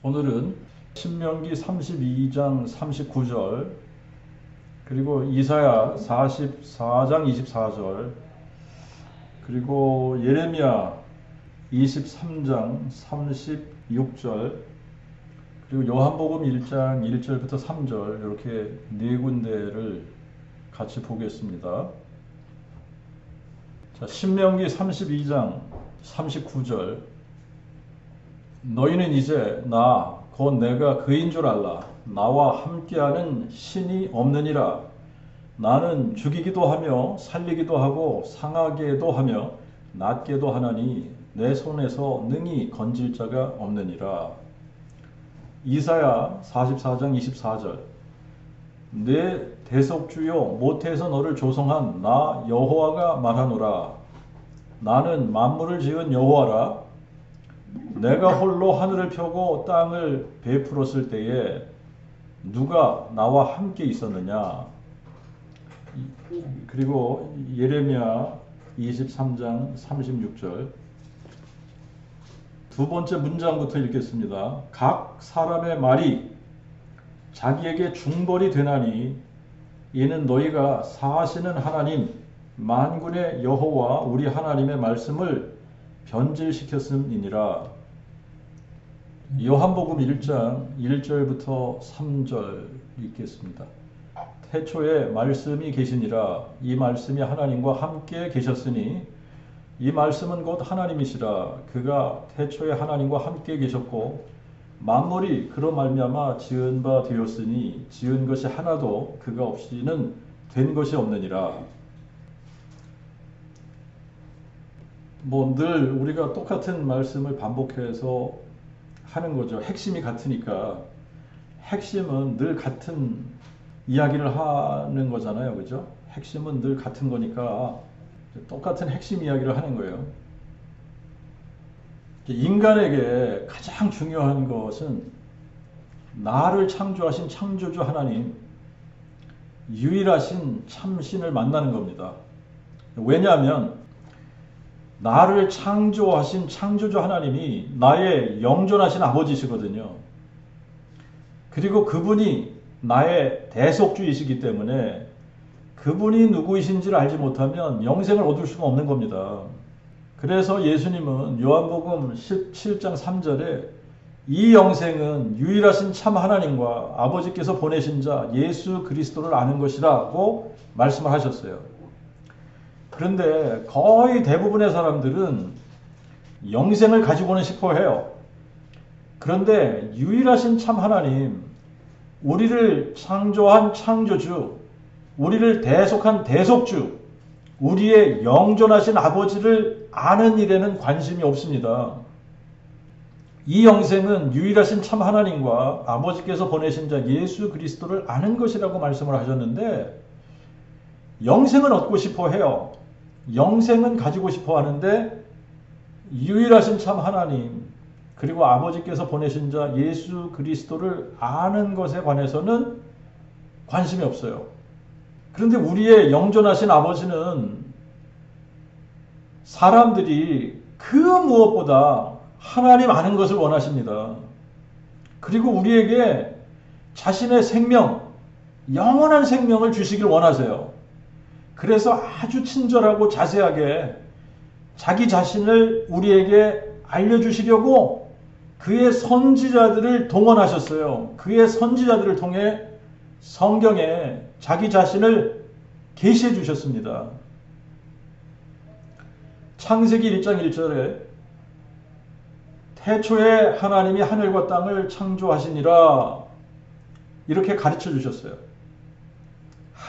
오늘은 신명기 32장 39절 그리고 이사야 44장 24절 그리고 예레미야 23장 36절 그리고 요한복음 1장 1절부터 3절 이렇게 네 군데를 같이 보겠습니다. 자, 신명기 32장 39절 너희는 이제 나 곧 내가 그인 줄 알라. 나와 함께하는 신이 없느니라. 나는 죽이기도 하며 살리기도 하고 상하게도 하며 낫게도 하나니 내 손에서 능히 건질 자가 없느니라. 이사야 44장 24절 내 대속주요 모태에서 너를 조성한 나 여호와가 말하노라. 나는 만물을 지은 여호와라. 내가 홀로 하늘을 펴고 땅을 베풀었을 때에 누가 나와 함께 있었느냐. 그리고 예레미야 23장 36절 두 번째 문장부터 읽겠습니다. 각 사람의 말이 자기에게 중벌이 되나니 이는 너희가 사시는 하나님 만군의 여호와 우리 하나님의 말씀을 변질시켰음이니라. 요한복음 1장 1절부터 3절 읽겠습니다. 태초에 말씀이 계시니라. 이 말씀이 하나님과 함께 계셨으니 이 말씀은 곧 하나님이시라. 그가 태초에 하나님과 함께 계셨고 만물이 그로 말미암아 지은 바 되었으니 지은 것이 하나도 그가 없이는 된 것이 없느니라. 늘 우리가 똑같은 말씀을 반복해서 하는 거죠. 핵심이 같으니까. 핵심은 늘 같은 이야기를 하는 거잖아요. 그죠? 핵심은 늘 같은 거니까 똑같은 핵심 이야기를 하는 거예요. 인간에게 가장 중요한 것은 나를 창조하신 창조주 하나님, 유일하신 참신을 만나는 겁니다. 왜냐하면 나를 창조하신 창조주 하나님이 나의 영존하신 아버지시거든요. 그리고 그분이 나의 대속주이시기 때문에 그분이 누구이신지를 알지 못하면 영생을 얻을 수가 없는 겁니다. 그래서 예수님은 요한복음 17장 3절에 이 영생은 유일하신 참 하나님과 아버지께서 보내신 자 예수 그리스도를 아는 것이라고 말씀을 하셨어요. 그런데 거의 대부분의 사람들은 영생을 가지고는 싶어 해요. 그런데 유일하신 참 하나님, 우리를 창조한 창조주, 우리를 대속한 대속주, 우리의 영존하신 아버지를 아는 일에는 관심이 없습니다. 이 영생은 유일하신 참 하나님과 아버지께서 보내신 자 예수 그리스도를 아는 것이라고 말씀을 하셨는데 영생은 얻고 싶어 해요. 영생은 가지고 싶어 하는데 유일하신 참 하나님 그리고 아버지께서 보내신 자 예수 그리스도를 아는 것에 관해서는 관심이 없어요. 그런데 우리의 영존하신 아버지는 사람들이 그 무엇보다 하나님 아는 것을 원하십니다. 그리고 우리에게 자신의 생명, 영원한 생명을 주시길 원하세요. 그래서 아주 친절하고 자세하게 자기 자신을 우리에게 알려주시려고 그의 선지자들을 동원하셨어요. 그의 선지자들을 통해 성경에 자기 자신을 계시해 주셨습니다. 창세기 1장 1절에 태초에 하나님이 하늘과 땅을 창조하시니라 이렇게 가르쳐 주셨어요.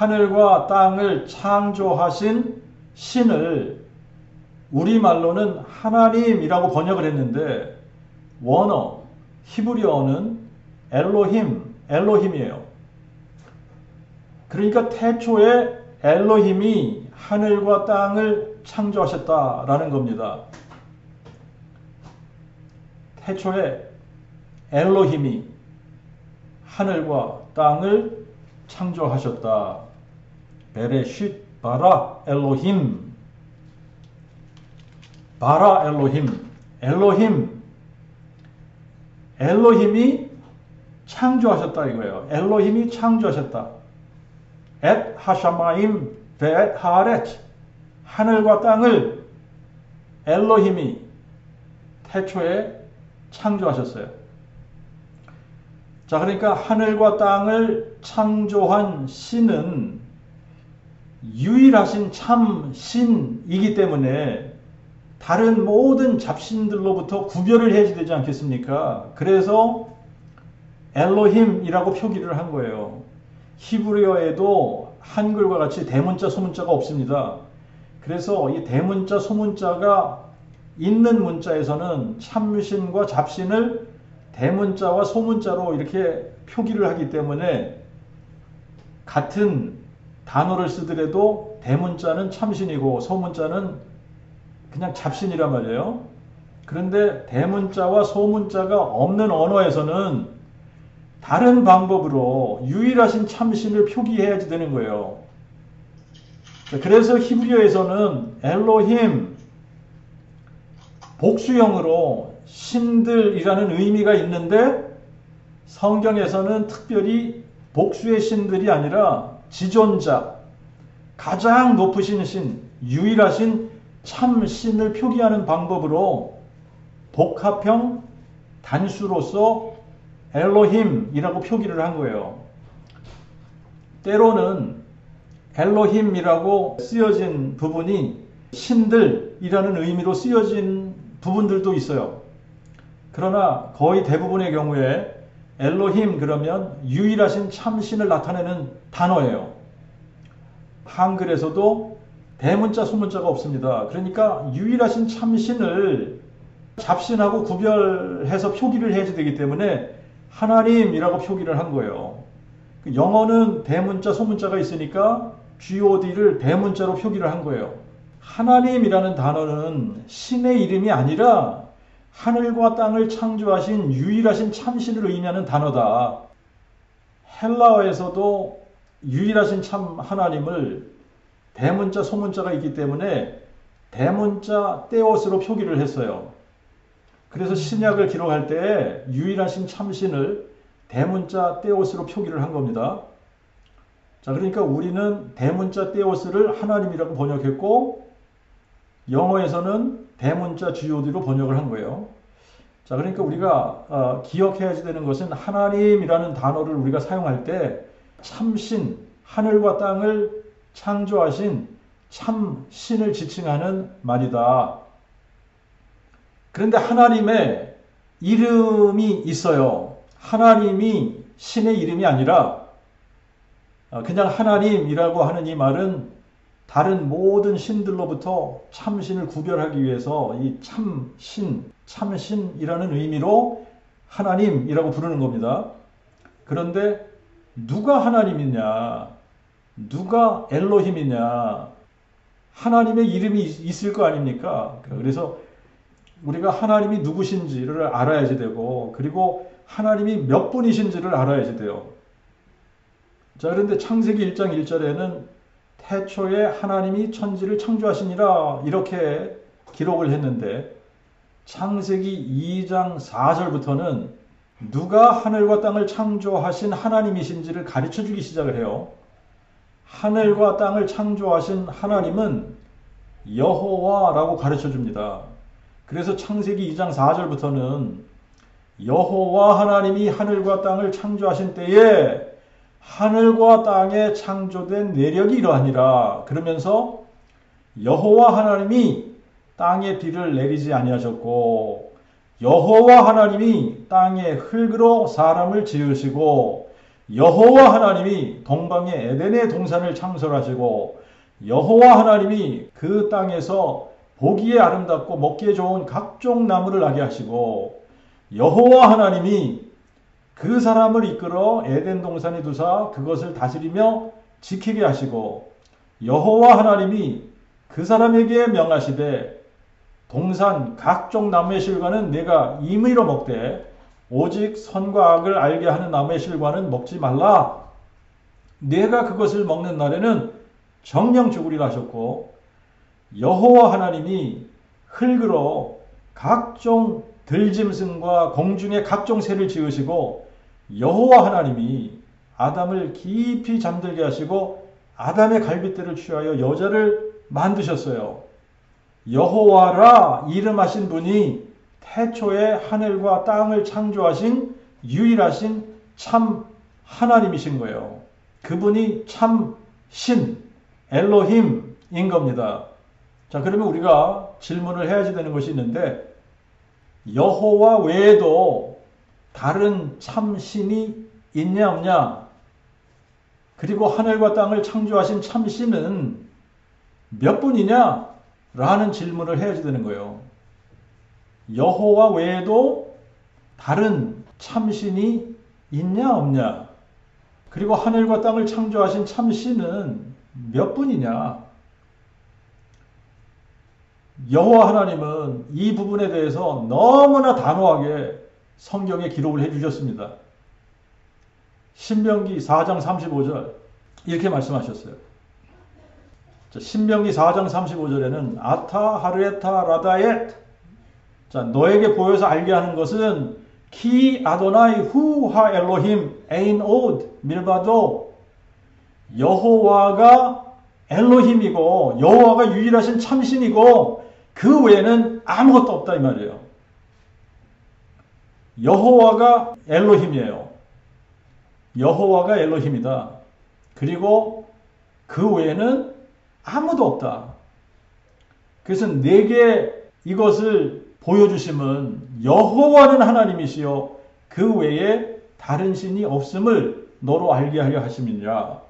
하늘과 땅을 창조하신 신을 우리말로는 하나님이라고 번역을 했는데 원어, 히브리어는 엘로힘이에요. 그러니까 태초에 엘로힘이 하늘과 땅을 창조하셨다라는 겁니다. 태초에 엘로힘이 하늘과 땅을 창조하셨다. 베레쉿 바라 엘로힘 바라 엘로힘 엘로힘 엘로힘이 창조하셨다 이거예요. 엘로힘이 창조하셨다. 엣 하샤마임 베엣 하렛, 하늘과 땅을 엘로힘이 태초에 창조하셨어요. 자, 그러니까 하늘과 땅을 창조한 신은 유일하신 참 신이기 때문에 다른 모든 잡신들로부터 구별을 해야지 되지 않겠습니까? 그래서 엘로힘이라고 표기를 한 거예요. 히브리어에도 한글과 같이 대문자, 소문자가 없습니다. 그래서 이 대문자, 소문자가 있는 문자에서는 참신과 잡신을 대문자와 소문자로 이렇게 표기를 하기 때문에 같은 단어를 쓰더라도 대문자는 참신이고 소문자는 그냥 잡신이란 말이에요. 그런데 대문자와 소문자가 없는 언어에서는 다른 방법으로 유일하신 참신을 표기해야지 되는 거예요. 그래서 히브리어에서는 엘로힘 복수형으로 신들이라는 의미가 있는데 성경에서는 특별히 복수의 신들이 아니라 지존자, 가장 높으신 신, 유일하신 참신을 표기하는 방법으로 복합형 단수로서 엘로힘이라고 표기를 한 거예요. 때로는 엘로힘이라고 쓰여진 부분이 신들이라는 의미로 쓰여진 부분들도 있어요. 그러나 거의 대부분의 경우에 엘로힘 그러면 유일하신 참신을 나타내는 단어예요. 한글에서도 대문자, 소문자가 없습니다. 그러니까 유일하신 참신을 잡신하고 구별해서 표기를 해야 되기 때문에 하나님이라고 표기를 한 거예요. 영어는 대문자, 소문자가 있으니까 GOD를 대문자로 표기를 한 거예요. 하나님이라는 단어는 신의 이름이 아니라 하늘과 땅을 창조하신 유일하신 참신을 의미하는 단어다. 헬라어에서도 유일하신 참 하나님을 대문자, 소문자가 있기 때문에 대문자 떼옷으로 표기를 했어요. 그래서 신약을 기록할 때 유일하신 참신을 대문자 떼옷으로 표기를 한 겁니다. 자, 그러니까 우리는 대문자 떼옷을 하나님이라고 번역했고 영어에서는 대문자 GOD로 번역을 한 거예요. 자, 그러니까 우리가 기억해야지 되는 것은 하나님이라는 단어를 우리가 사용할 때 참신, 하늘과 땅을 창조하신 참신을 지칭하는 말이다. 그런데 하나님의 이름이 있어요. 하나님이 신의 이름이 아니라 그냥 하나님이라고 하는 이 말은 다른 모든 신들로부터 참신을 구별하기 위해서 이 참신, 참신이라는 의미로 하나님이라고 부르는 겁니다. 그런데 누가 하나님이냐? 누가 엘로힘이냐? 하나님의 이름이 있을 거 아닙니까? 그래서 우리가 하나님이 누구신지를 알아야지 되고 그리고 하나님이 몇 분이신지를 알아야지 돼요. 자, 그런데 창세기 1장 1절에는 태초에 하나님이 천지를 창조하시니라 이렇게 기록을 했는데 창세기 2장 4절부터는 누가 하늘과 땅을 창조하신 하나님이신지를 가르쳐 주기 시작을 해요. 하늘과 땅을 창조하신 하나님은 여호와라고 가르쳐 줍니다. 그래서 창세기 2장 4절부터는 여호와 하나님이 하늘과 땅을 창조하신 때에 하늘과 땅에 창조된 내력이 이러하니라. 그러면서 여호와 하나님이 땅에 비를 내리지 아니하셨고 여호와 하나님이 땅의 흙으로 사람을 지으시고 여호와 하나님이 동방의 에덴의 동산을 창설하시고 여호와 하나님이 그 땅에서 보기에 아름답고 먹기에 좋은 각종 나무를 나게 하시고 여호와 하나님이 그 사람을 이끌어 에덴 동산에 두사 그것을 다스리며 지키게 하시고 여호와 하나님이 그 사람에게 명하시되 동산 각종 나무의 실과는 내가 임의로 먹되 오직 선과 악을 알게 하는 나무의 실과는 먹지 말라. 내가 그것을 먹는 날에는 정령 죽으리라 하셨고 여호와 하나님이 흙으로 각종 들짐승과 공중의 각종 새를 지으시고 여호와 하나님이 아담을 깊이 잠들게 하시고 아담의 갈빗대를 취하여 여자를 만드셨어요. 여호와라 이름하신 분이 태초에 하늘과 땅을 창조하신 유일하신 참 하나님이신 거예요. 그분이 참 신, 엘로힘인 겁니다. 자, 그러면 우리가 질문을 해야지 되는 것이 있는데, 여호와 외에도 다른 참 신이 있냐 없냐? 그리고 하늘과 땅을 창조하신 참 신은 몇 분이냐? 라는 질문을 해야지 되는 거예요. 여호와 외에도 다른 참 신이 있냐 없냐? 그리고 하늘과 땅을 창조하신 참 신은 몇 분이냐? 여호와 하나님은 이 부분에 대해서 너무나 단호하게 성경에 기록을 해주셨습니다. 신명기 4장 35절 이렇게 말씀하셨어요. 신명기 4장 35절에는 아타 하르에타 라다엣, 자, 너에게 보여서 알게 하는 것은 키 아도나이 후하 엘로힘 에인 오드 밀바도, 여호와가 엘로힘이고 여호와가 유일하신 참신이고 그 외에는 아무것도 없다 이 말이에요. 여호와가 엘로힘이에요. 여호와가 엘로힘이다. 그리고 그 외에는 아무도 없다. 그래서 내게 이것을 보여주심은 여호와는 하나님이시요 그 외에 다른 신이 없음을 너로 알게 하려 하심이니라.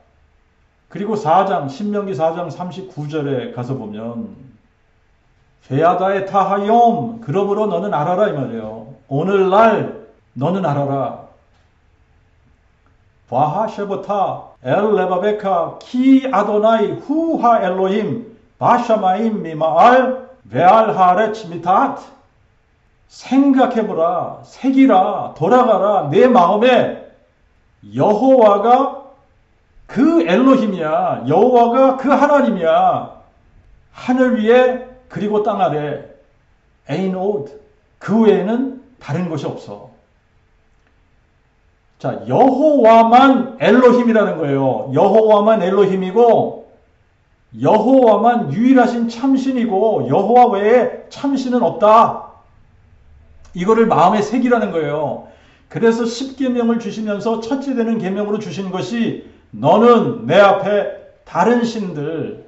그리고 신명기 4장 39절에 가서 보면 베야다의 타하욤, 그러므로 너는 알아라 이 말이에요. 오늘날 너는 알아라. 바하 쉐보타 엘 레바베카 키 아도나이 후하 엘로힘 바샤마임 미마알 베알 하레츠 미타트. 생각해보라, 새기라, 돌아가라. 내 마음에 여호와가 그 엘로힘이야. 여호와가 그 하나님이야. 하늘 위에 그리고 땅 아래 에인 오드, 그 외에는 다른 것이 없어. 자, 여호와만 엘로힘이라는 거예요. 여호와만 엘로힘이고 여호와만 유일하신 참신이고 여호와 외에 참신은 없다. 이거를 마음에 새기라는 거예요. 그래서 10계명을 주시면서 첫째 되는 계명으로 주신 것이 너는 내 앞에 다른 신들을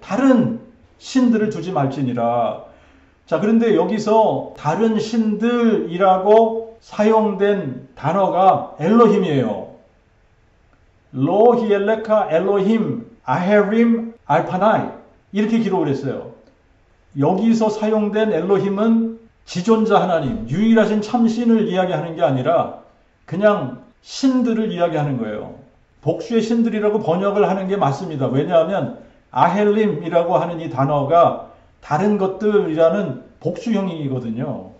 두지 말지니라. 자, 그런데 여기서 다른 신들이라고 사용된 단어가 엘로힘이에요. 로히엘레카 엘로힘 아헤림 알파나이 이렇게 기록을 했어요. 여기서 사용된 엘로힘은 지존자 하나님, 유일하신 참신을 이야기하는 게 아니라 그냥 신들을 이야기하는 거예요. 복수의 신들이라고 번역을 하는 게 맞습니다. 왜냐하면 아헬림이라고 하는 이 단어가 다른 것들이라는 복수형이거든요.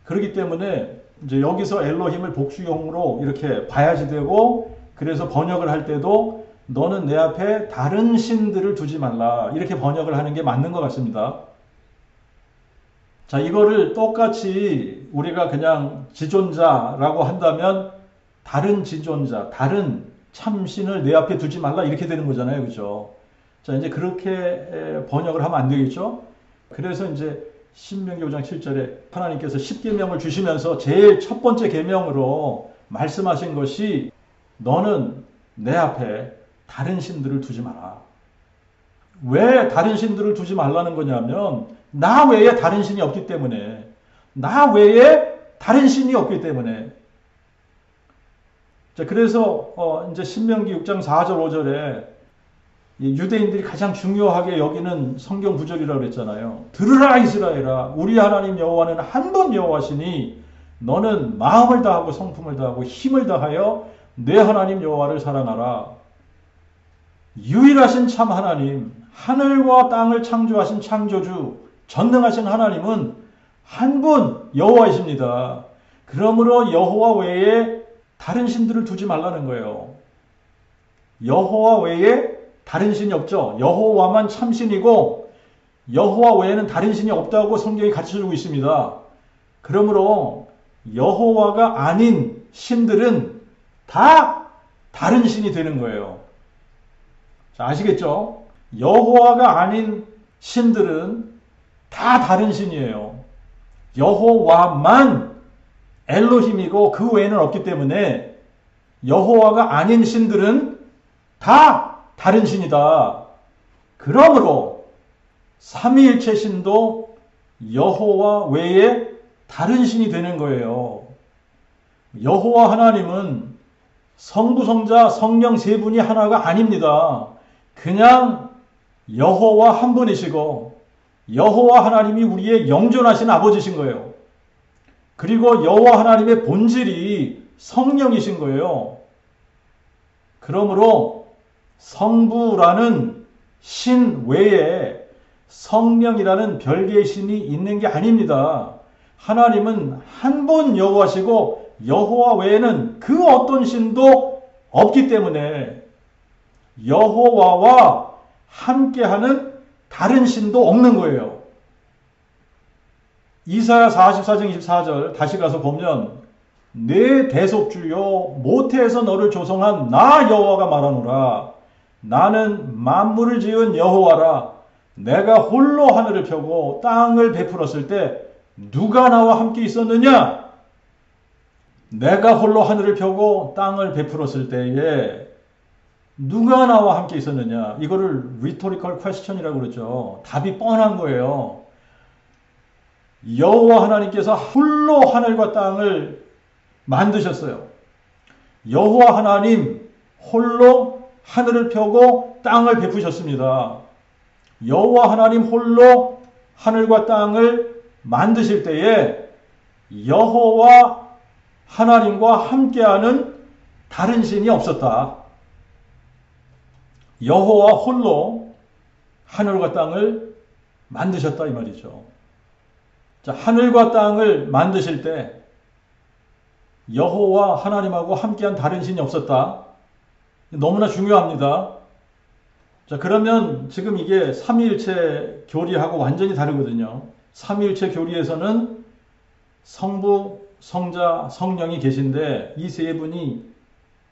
그렇기 때문에 이제 여기서 엘로힘을 복수형으로 이렇게 봐야지 되고, 그래서 번역을 할 때도 너는 내 앞에 다른 신들을 두지 말라 이렇게 번역을 하는 게 맞는 것 같습니다. 자, 이거를 똑같이 우리가 그냥 지존자라고 한다면 다른 지존자, 다른 참신을 내 앞에 두지 말라 이렇게 되는 거잖아요. 그죠? 자, 이제 그렇게 번역을 하면 안 되겠죠? 그래서 이제 신명기 5장 7절에 하나님께서 10계명을 주시면서 제일 첫 번째 계명으로 말씀하신 것이 너는 내 앞에 다른 신들을 두지 마라. 왜 다른 신들을 두지 말라는 거냐면 나 외에 다른 신이 없기 때문에, 나 외에 다른 신이 없기 때문에. 자, 그래서 이제 신명기 6장 4절 5절에 유대인들이 가장 중요하게 여기는 성경 구절이라고 그랬잖아요. 들으라 이스라엘아, 우리 하나님 여호와는 한 분 여호와시니 너는 마음을 다하고 성품을 다하고 힘을 다하여 내 하나님 여호와를 사랑하라. 유일하신 참 하나님, 하늘과 땅을 창조하신 창조주, 전능하신 하나님은 한 분 여호와이십니다. 그러므로 여호와 외에 다른 신들을 두지 말라는 거예요. 여호와 외에 다른 신이 없죠. 여호와만 참신이고 여호와 외에는 다른 신이 없다고 성경이 가르쳐주고 있습니다. 그러므로 여호와가 아닌 신들은 다 다른 신이 되는 거예요. 자, 아시겠죠? 여호와가 아닌 신들은 다 다른 신이에요. 여호와만 엘로힘이고 그 외에는 없기 때문에 여호와가 아닌 신들은 다 다른 신이다. 그러므로 삼위일체 신도 여호와 외에 다른 신이 되는 거예요. 여호와 하나님은 성부, 성자, 성령 세 분이 하나가 아닙니다. 그냥 여호와 한 분이시고 여호와 하나님이 우리의 영존하신 아버지신 거예요. 그리고 여호와 하나님의 본질이 성령이신 거예요. 그러므로 성부라는 신 외에 성령이라는 별개의 신이 있는 게 아닙니다. 하나님은 한 분 여호와시고 여호와 외에는 그 어떤 신도 없기 때문에 여호와와 함께하는 다른 신도 없는 거예요. 이사야 44장 24절 다시 가서 보면 내 대속주여 모태에서 너를 조성한 나 여호와가 말하노라. 나는 만물을 지은 여호와라. 내가 홀로 하늘을 펴고 땅을 베풀었을 때 누가 나와 함께 있었느냐? 내가 홀로 하늘을 펴고 땅을 베풀었을 때에 누가 나와 함께 있었느냐? 이거를 rhetorical question이라고 그러죠. 답이 뻔한 거예요. 여호와 하나님께서 홀로 하늘과 땅을 만드셨어요. 여호와 하나님 홀로 하늘을 펴고 땅을 베푸셨습니다. 여호와 하나님 홀로 하늘과 땅을 만드실 때에 여호와 하나님과 함께하는 다른 신이 없었다. 여호와 홀로 하늘과 땅을 만드셨다 이 말이죠. 자, 하늘과 땅을 만드실 때 여호와 하나님하고 함께한 다른 신이 없었다. 너무나 중요합니다. 자, 그러면 지금 이게 삼위일체 교리하고 완전히 다르거든요. 삼위일체 교리에서는 성부, 성자, 성령이 계신데 이 세 분이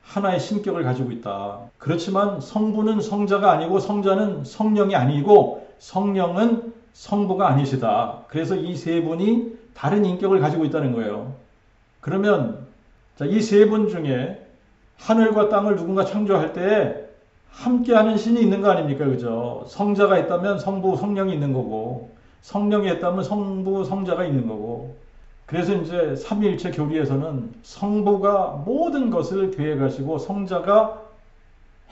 하나의 신격을 가지고 있다. 그렇지만 성부는 성자가 아니고 성자는 성령이 아니고 성령은 성부가 아니시다. 그래서 이 세 분이 다른 인격을 가지고 있다는 거예요. 그러면 이 세 분 중에 하늘과 땅을 누군가 창조할 때 함께하는 신이 있는 거 아닙니까? 그죠? 성자가 있다면 성부, 성령이 있는 거고 성령이 있다면 성부, 성자가 있는 거고 그래서 이제 삼위일체 교리에서는 성부가 모든 것을 계획하시고 성자가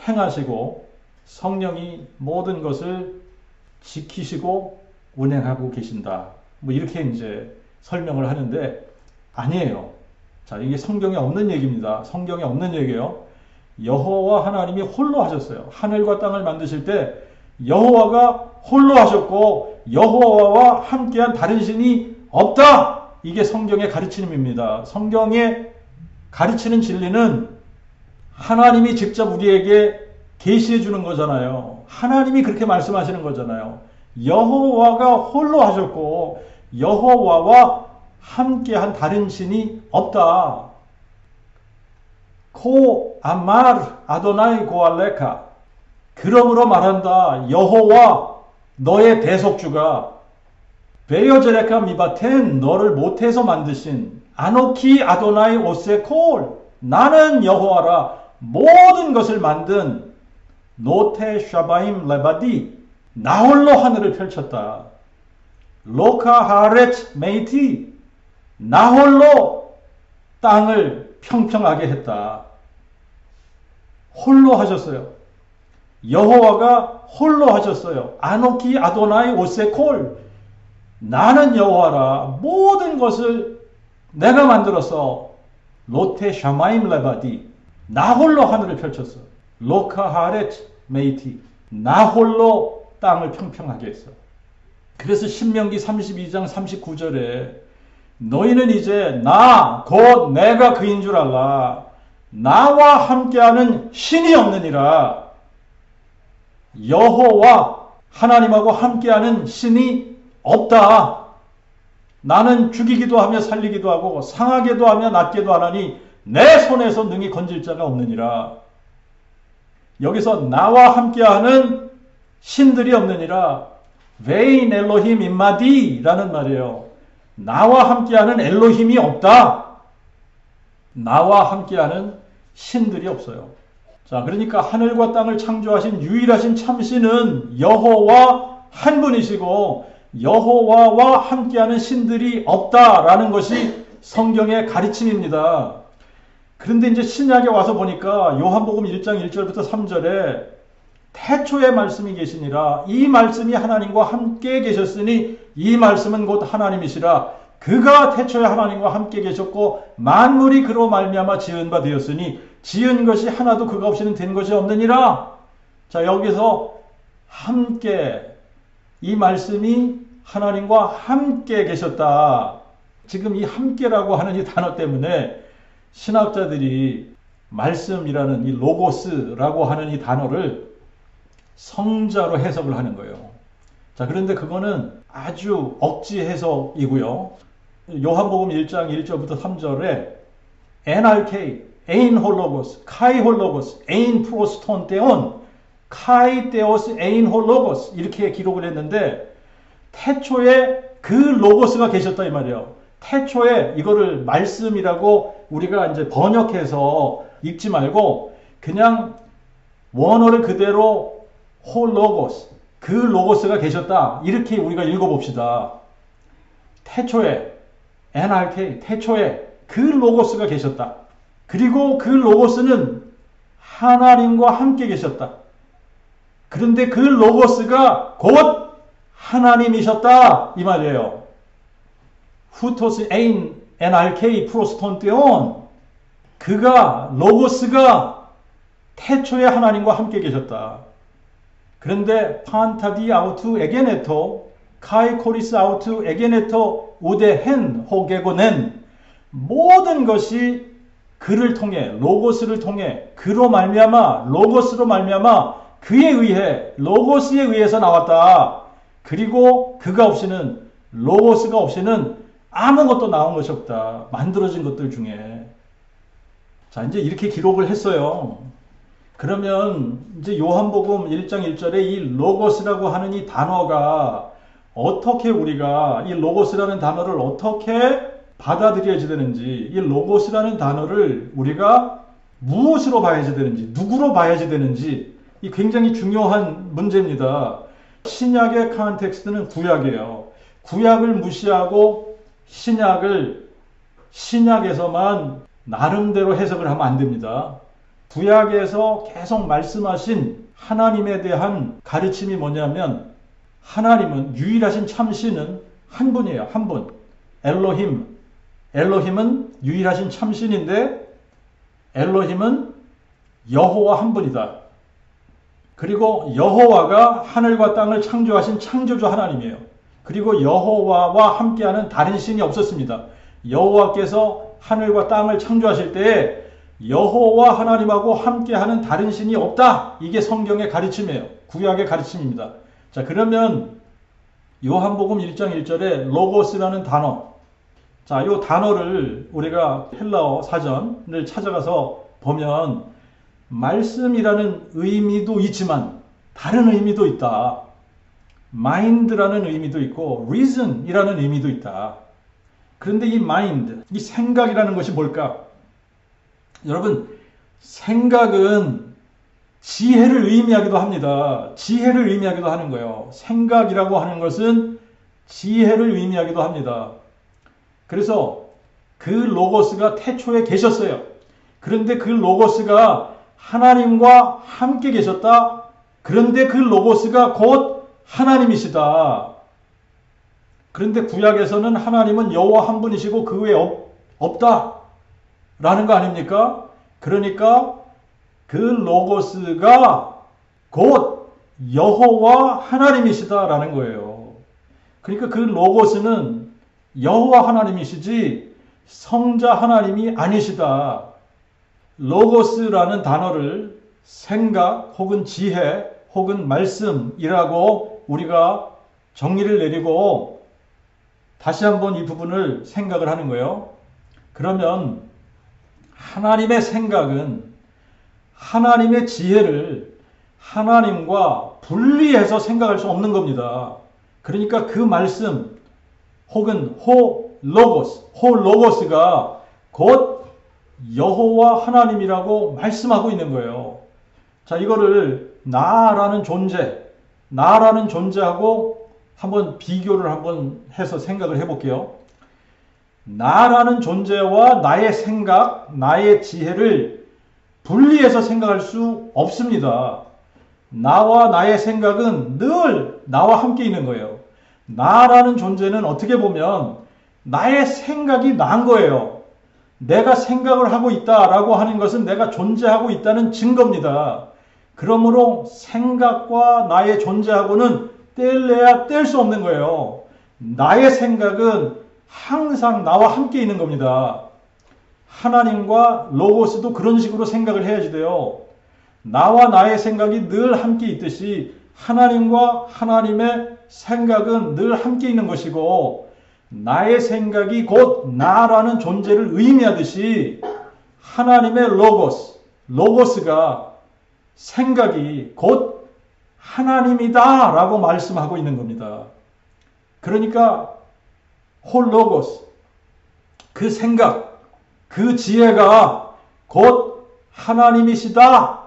행하시고 성령이 모든 것을 지키시고 운행하고 계신다. 뭐 이렇게 이제 설명을 하는데 아니에요. 자, 이게 성경에 없는 얘기입니다. 성경에 없는 얘기예요. 여호와 하나님이 홀로 하셨어요. 하늘과 땅을 만드실 때 여호와가 홀로 하셨고 여호와와 함께한 다른 신이 없다. 이게 성경의 가르침입니다. 성경의 가르치는 진리는 하나님이 직접 우리에게 계시해 주는 거잖아요. 하나님이 그렇게 말씀하시는 거잖아요. 여호와가 홀로 하셨고 여호와와 함께한 다른 신이 없다. 코 아말 아도나이 고알레카 그러므로 말한다. 여호와 너의 대속주가 베여제레카 미바텐 너를 못해서 만드신 아노키 아도나이 오세콜 나는 여호와라 모든 것을 만든 노테 샤바임 레바디 나 홀로 하늘을 펼쳤다. 로카 하렛 메이티 나 홀로 땅을 평평하게 했다. 홀로 하셨어요. 여호와가 홀로 하셨어요. 아노키 아도나이 오세콜 나는 여호와라 모든 것을 내가 만들어서 로테 샤마임 레바디 나 홀로 하늘을 펼쳤어. 로카 하렛 메이티 나 홀로 땅을 평평하게 했어. 그래서 신명기 32장 39절에 너희는 이제 나 곧 내가 그인 줄 알라. 나와 함께하는 신이 없느니라. 여호와 하나님하고 함께하는 신이 없다. 나는 죽이기도 하며 살리기도 하고 상하게도 하며 낫게도 하나니 내 손에서 능히 건질 자가 없느니라. 여기서 나와 함께하는 신들이 없느니라. 베인 엘로힘 임마디라는 말이에요. 나와 함께하는 엘로힘이 없다. 나와 함께하는 신들이 없어요. 자, 그러니까 하늘과 땅을 창조하신 유일하신 참신은 여호와 한 분이시고 여호와와 함께하는 신들이 없다라는 것이 성경의 가르침입니다. 그런데 이제 신약에 와서 보니까 요한복음 1장 1절부터 3절에 태초에 말씀이 계시니라. 이 말씀이 하나님과 함께 계셨으니 이 말씀은 곧 하나님이시라. 그가 태초에 하나님과 함께 계셨고 만물이 그로 말미암아 지은 바 되었으니 지은 것이 하나도 그가 없이는 된 것이 없느니라. 자, 여기서 함께, 이 말씀이 하나님과 함께 계셨다. 지금 이 함께라고 하는 이 단어 때문에 신학자들이 말씀이라는 이 로고스라고 하는 이 단어를 성자로 해석을 하는 거예요. 자, 그런데 그거는 아주 억지 해석이고요. 요한복음 1장 1절부터 3절에 NRK, 에인 홀로고스, 카이 홀로고스, 에인 프로스톤 때온, 카이 테오스 에인 홀로고스 이렇게 기록을 했는데 태초에 그 로고스가 계셨다 이 말이에요. 태초에 이거를 말씀이라고 우리가 이제 번역해서 읽지 말고 그냥 원어를 그대로 홀로고스, 그 로고스가 계셨다 이렇게 우리가 읽어봅시다. 태초에 NRK, 태초에 그 로고스가 계셨다. 그리고 그 로고스는 하나님과 함께 계셨다. 그런데 그 로고스가 곧 하나님이셨다 이 말이에요. 후토스 에인 NRK 프로스톤 때온, 그가 로고스가 태초에 하나님과 함께 계셨다. 그런데 판타디 아우투 에게네토 카이 코리스 아우투 에게네토 우데헨 호게고넨, 모든 것이 그를 통해, 로고스를 통해, 그로 말미암아, 로고스로 말미암아, 그에 의해, 로고스에 의해서 나왔다. 그리고 그가 없이는, 로고스가 없이는 아무것도 나온 것이 없다. 만들어진 것들 중에. 자, 이제 이렇게 기록을 했어요. 그러면 이제 요한복음 1장 1절에 이 로고스라고 하는 이 단어가 어떻게, 우리가 이 로고스라는 단어를 어떻게 받아들여야 되는지, 이 로고스라는 단어를 우리가 무엇으로 봐야지 되는지, 누구로 봐야지 되는지, 이 굉장히 중요한 문제입니다. 신약의 컨텍스트는 구약이에요. 구약을 무시하고 신약을 신약에서만 나름대로 해석을 하면 안 됩니다. 구약에서 계속 말씀하신 하나님에 대한 가르침이 뭐냐면, 하나님은, 유일하신 참신은 한 분이에요. 한 분. 엘로힘. 엘로힘은 유일하신 참신인데 엘로힘은 여호와 한 분이다. 그리고 여호와가 하늘과 땅을 창조하신 창조주 하나님이에요. 그리고 여호와와 함께하는 다른 신이 없었습니다. 여호와께서 하늘과 땅을 창조하실 때에 여호와 하나님하고 함께하는 다른 신이 없다. 이게 성경의 가르침이에요. 구약의 가르침입니다. 자, 그러면 요한복음 1장 1절에 로고스라는 단어, 자, 이 단어를 우리가 헬라어 사전을 찾아가서 보면 말씀이라는 의미도 있지만 다른 의미도 있다. mind라는 의미도 있고 reason이라는 의미도 있다. 그런데 이 mind, 이 생각이라는 것이 뭘까? 여러분, 생각은 지혜를 의미하기도 합니다. 지혜를 의미하기도 하는 거예요. 생각이라고 하는 것은 지혜를 의미하기도 합니다. 그래서 그 로고스가 태초에 계셨어요. 그런데 그 로고스가 하나님과 함께 계셨다. 그런데 그 로고스가 곧 하나님이시다. 그런데 구약에서는 하나님은 여호와 한 분이시고 그 외에 없다라는 거 아닙니까? 그러니까 그 로고스가 곧 여호와 하나님이시다라는 거예요. 그러니까 그 로고스는 여호와 하나님이시지 성자 하나님이 아니시다. 로고스라는 단어를 생각 혹은 지혜 혹은 말씀이라고 우리가 정의를 내리고 다시 한번 이 부분을 생각을 하는 거예요. 그러면 하나님의 생각은 하나님의 지혜를 하나님과 분리해서 생각할 수 없는 겁니다. 그러니까 그 말씀 혹은 호로고스가 곧 여호와 하나님이라고 말씀하고 있는 거예요. 자, 이거를 나라는 존재하고 한번 비교를 한번 해서 생각을 해볼게요. 나라는 존재와 나의 생각, 나의 지혜를 분리해서 생각할 수 없습니다. 나와 나의 생각은 늘 나와 함께 있는 거예요. 나라는 존재는 어떻게 보면 나의 생각이 난 거예요. 내가 생각을 하고 있다라고 하는 것은 내가 존재하고 있다는 증거입니다. 그러므로 생각과 나의 존재하고는 뗄래야 뗄 수 없는 거예요. 나의 생각은 항상 나와 함께 있는 겁니다. 하나님과 로고스도 그런 식으로 생각을 해야지 돼요. 나와 나의 생각이 늘 함께 있듯이 하나님과 하나님의 생각은 늘 함께 있는 것이고, 나의 생각이 곧 나라는 존재를 의미하듯이 하나님의 로고스가 생각이 곧 하나님이다 라고 말씀하고 있는 겁니다. 그러니까 홀로고스, 그 생각, 그 지혜가 곧 하나님이시다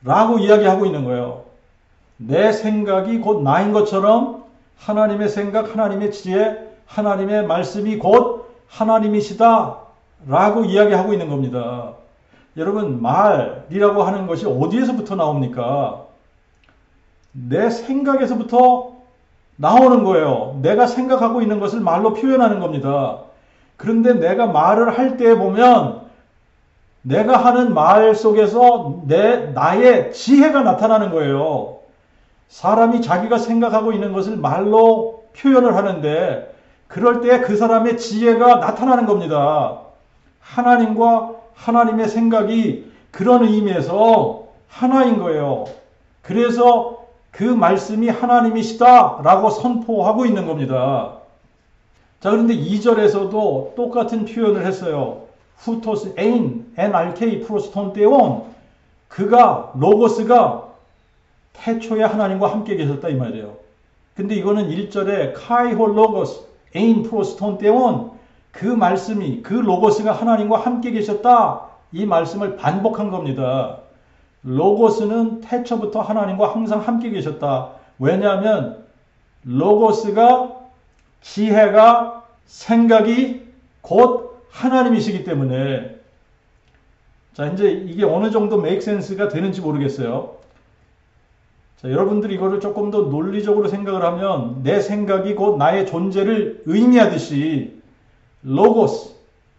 라고 이야기하고 있는 거예요. 내 생각이 곧 나인 것처럼 하나님의 생각, 하나님의 지혜, 하나님의 말씀이 곧 하나님이시다 라고 이야기하고 있는 겁니다. 여러분, 말이라고 하는 것이 어디에서부터 나옵니까? 내 생각에서부터 나오는 거예요. 내가 생각하고 있는 것을 말로 표현하는 겁니다. 그런데 내가 말을 할 때 보면 내가 하는 말 속에서 나의 지혜가 나타나는 거예요. 사람이 자기가 생각하고 있는 것을 말로 표현을 하는데 그럴 때 그 사람의 지혜가 나타나는 겁니다. 하나님과 하나님의 생각이 그런 의미에서 하나인 거예요. 그래서 그 말씀이 하나님이시다 라고 선포하고 있는 겁니다. 자, 그런데 2절에서도 똑같은 표현을 했어요. 후토스 에인 NRK 프로스톤 때온, 그가 로고스가 태초에 하나님과 함께 계셨다 이 말이에요. 근데 이거는 1절에 카이홀 로고스 에인 프로스톤 때온, 그 말씀이, 그 로고스가 하나님과 함께 계셨다 이 말씀을 반복한 겁니다. 로고스는 태초부터 하나님과 항상 함께 계셨다. 왜냐하면 로고스가, 지혜가, 생각이 곧 하나님이시기 때문에. 자, 이제 이게 어느 정도 make sense가 되는지 모르겠어요. 자, 여러분들이 이거를 조금 더 논리적으로 생각을 하면 내 생각이 곧 나의 존재를 의미하듯이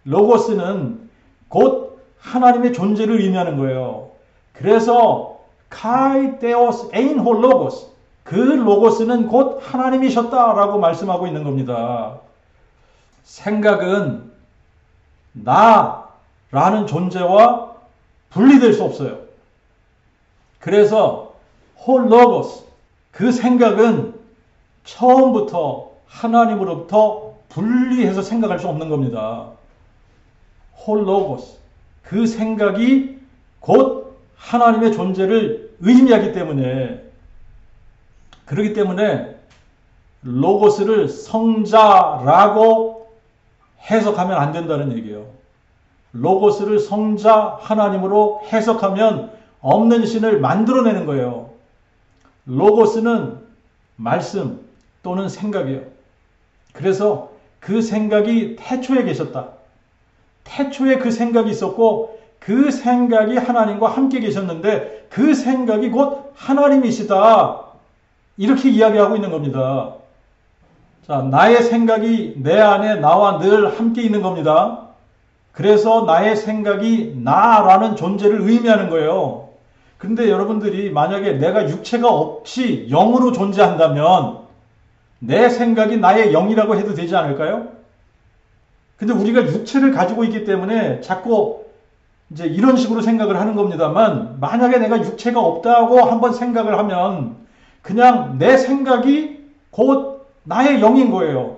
로고스는 곧 하나님의 존재를 의미하는 거예요. 그래서 카이테오스 에인 홀 로고스, 그 로고스는 곧 하나님이셨다라고 말씀하고 있는 겁니다. 생각은 나라는 존재와 분리될 수 없어요. 그래서 홀 로고스, 그 생각은 처음부터 하나님으로부터 분리해서 생각할 수 없는 겁니다. 홀 로고스, 그 생각이 곧 하나님의 존재를 의미하기 때문에, 그렇기 때문에 로고스를 성자라고 해석하면 안 된다는 얘기예요. 로고스를 성자 하나님으로 해석하면 없는 신을 만들어내는 거예요. 로고스는 말씀 또는 생각이에요. 그래서 그 생각이 태초에 계셨다. 태초에 그 생각이 있었고 그 생각이 하나님과 함께 계셨는데 그 생각이 곧 하나님이시다. 이렇게 이야기하고 있는 겁니다. 자, 나의 생각이 내 안에 나와 늘 함께 있는 겁니다. 그래서 나의 생각이 나라는 존재를 의미하는 거예요. 그런데 여러분들이 만약에 내가 육체가 없이 영으로 존재한다면 내 생각이 나의 영이라고 해도 되지 않을까요? 근데 우리가 육체를 가지고 있기 때문에 자꾸 이제 이런 식으로 생각을 하는 겁니다만, 만약에 내가 육체가 없다고 한번 생각을 하면 그냥 내 생각이 곧 나의 영인 거예요.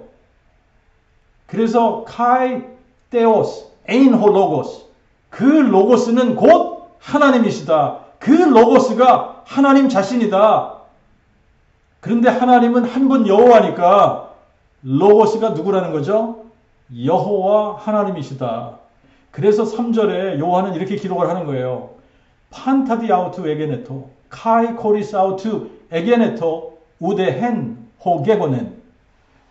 그래서 카이 테오스 에인 호 로고스, 그 로고스는 곧 하나님이시다. 그 로고스가 하나님 자신이다. 그런데 하나님은 한 분 여호와니까 로고스가 누구라는 거죠? 여호와 하나님이시다. 그래서 3절에 요한은 이렇게 기록을 하는 거예요. 판타디 아우투 에게네토 카이 코리스 아우투 에게네토 우데헨 호게고넨,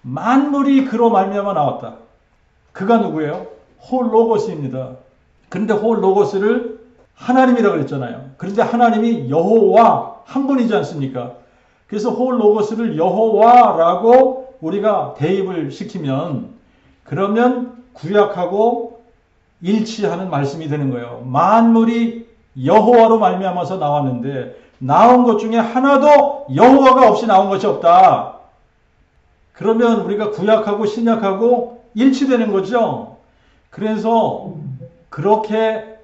만물이 그로 말미암아 나왔다. 그가 누구예요? 홀 로고스입니다. 그런데 홀 로고스를 하나님이라고 그랬잖아요. 그런데 하나님이 여호와 한 분이지 않습니까? 그래서 홀 로고스를 여호와라고 우리가 대입을 시키면, 그러면 구약하고 일치하는 말씀이 되는 거예요. 만물이 여호와로 말미암아서 나왔는데 나온 것 중에 하나도 여호와가 없이 나온 것이 없다. 그러면 우리가 구약하고 신약하고 일치되는 거죠. 그래서 그렇게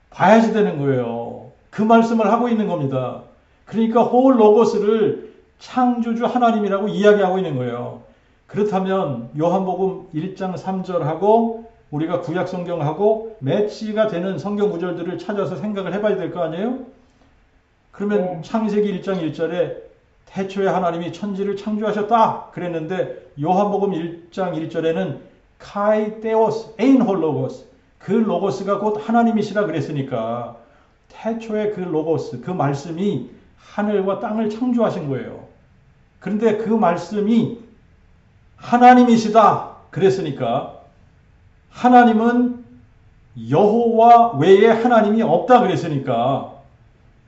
봐야지 되는 거예요. 그 말씀을 하고 있는 겁니다. 그러니까 홀 로고스를 창조주 하나님이라고 이야기하고 있는 거예요. 그렇다면 요한복음 1장 3절하고 우리가 구약 성경하고 매치가 되는 성경 구절들을 찾아서 생각을 해봐야 될 거 아니에요? 그러면 창세기 1장 1절에 태초에 하나님이 천지를 창조하셨다 그랬는데, 요한복음 1장 1절에는 카이 테오스 에인 홀 로고스, 그 로고스가 곧 하나님이시라 그랬으니까 태초에 그 로고스, 그 말씀이 하늘과 땅을 창조하신 거예요. 그런데 그 말씀이 하나님이시다 그랬으니까 하나님은 여호와 외에 하나님이 없다 그랬으니까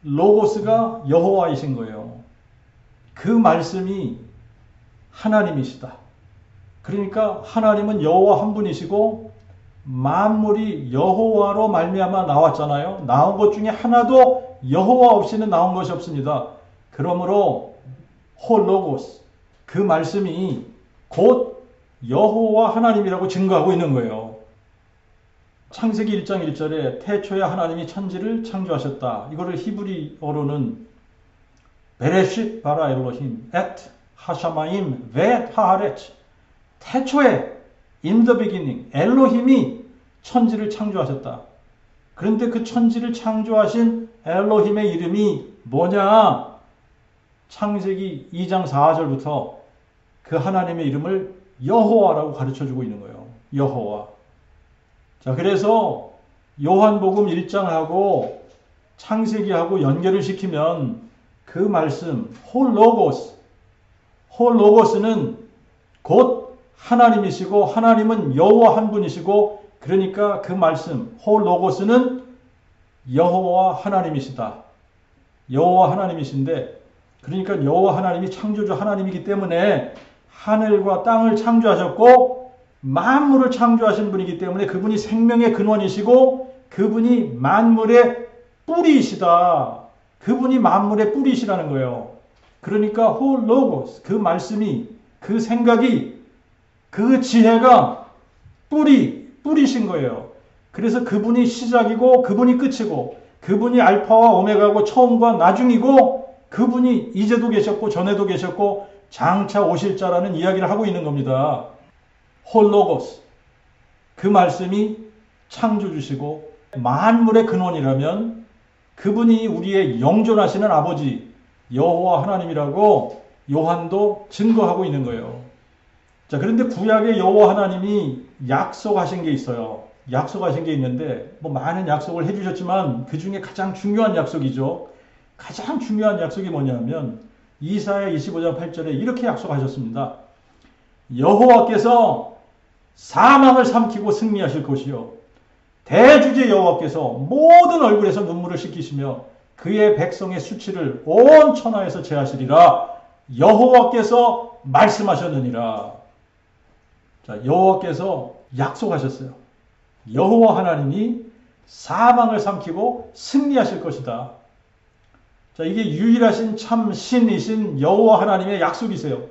로고스가 여호와이신 거예요. 그 말씀이 하나님이시다. 그러니까 하나님은 여호와 한 분이시고 만물이 여호와로 말미암아 나왔잖아요. 나온 것 중에 하나도 여호와 없이는 나온 것이 없습니다. 그러므로 홀로고스, 그 말씀이 곧 여호와 하나님이라고 증거하고 있는 거예요. 창세기 1장 1절에 태초에 하나님이 천지를 창조하셨다. 이거를 히브리어로는 베레쉿 바라 엘로힘 엣 하샤마임 벳 하아레츠, 태초에 in the beginning 엘로힘이 천지를 창조하셨다. 그런데 그 천지를 창조하신 엘로힘의 이름이 뭐냐? 창세기 2장 4절부터 그 하나님의 이름을 여호와라고 가르쳐주고 있는 거예요. 여호와. 자, 그래서 요한복음 1장하고 창세기하고 연결을 시키면 그 말씀 홀로고스는 곧 하나님이시고 하나님은 여호와 한 분이시고, 그러니까 그 말씀 홀로고스는 여호와 하나님이시다. 여호와 하나님이신데, 그러니까 여호와 하나님이 창조주 하나님이기 때문에 하늘과 땅을 창조하셨고 만물을 창조하신 분이기 때문에 그분이 생명의 근원이시고 그분이 만물의 뿌리이시다. 그분이 만물의 뿌리이시라는 거예요. 그러니까 홀로고스, 그 말씀이, 그 생각이, 그 지혜가 뿌리신 거예요. 그래서 그분이 시작이고 그분이 끝이고 그분이 알파와 오메가고 처음과 나중이고 그분이 이제도 계셨고 전에도 계셨고 장차 오실 자라는 이야기를 하고 있는 겁니다. 홀로고스, 그 말씀이 창조주시고 만물의 근원이라면 그분이 우리의 영존하시는 아버지 여호와 하나님이라고 요한도 증거하고 있는 거예요. 자, 그런데 구약의 여호와 하나님이 약속하신 게 있어요. 약속하신 게 있는데 뭐 많은 약속을 해주셨지만 그 중에 가장 중요한 약속이죠. 가장 중요한 약속이 뭐냐면 이사야 25장 8절에 이렇게 약속하셨습니다. 여호와께서 사망을 삼키고 승리하실 것이요 대주제 여호와께서 모든 얼굴에서 눈물을 씻기시며 그의 백성의 수치를 온 천하에서 제하시리라. 여호와께서 말씀하셨느니라. 자, 여호와께서 약속하셨어요. 여호와 하나님이 사망을 삼키고 승리하실 것이다. 자, 이게 유일하신 참 신이신 여호와 하나님의 약속이세요.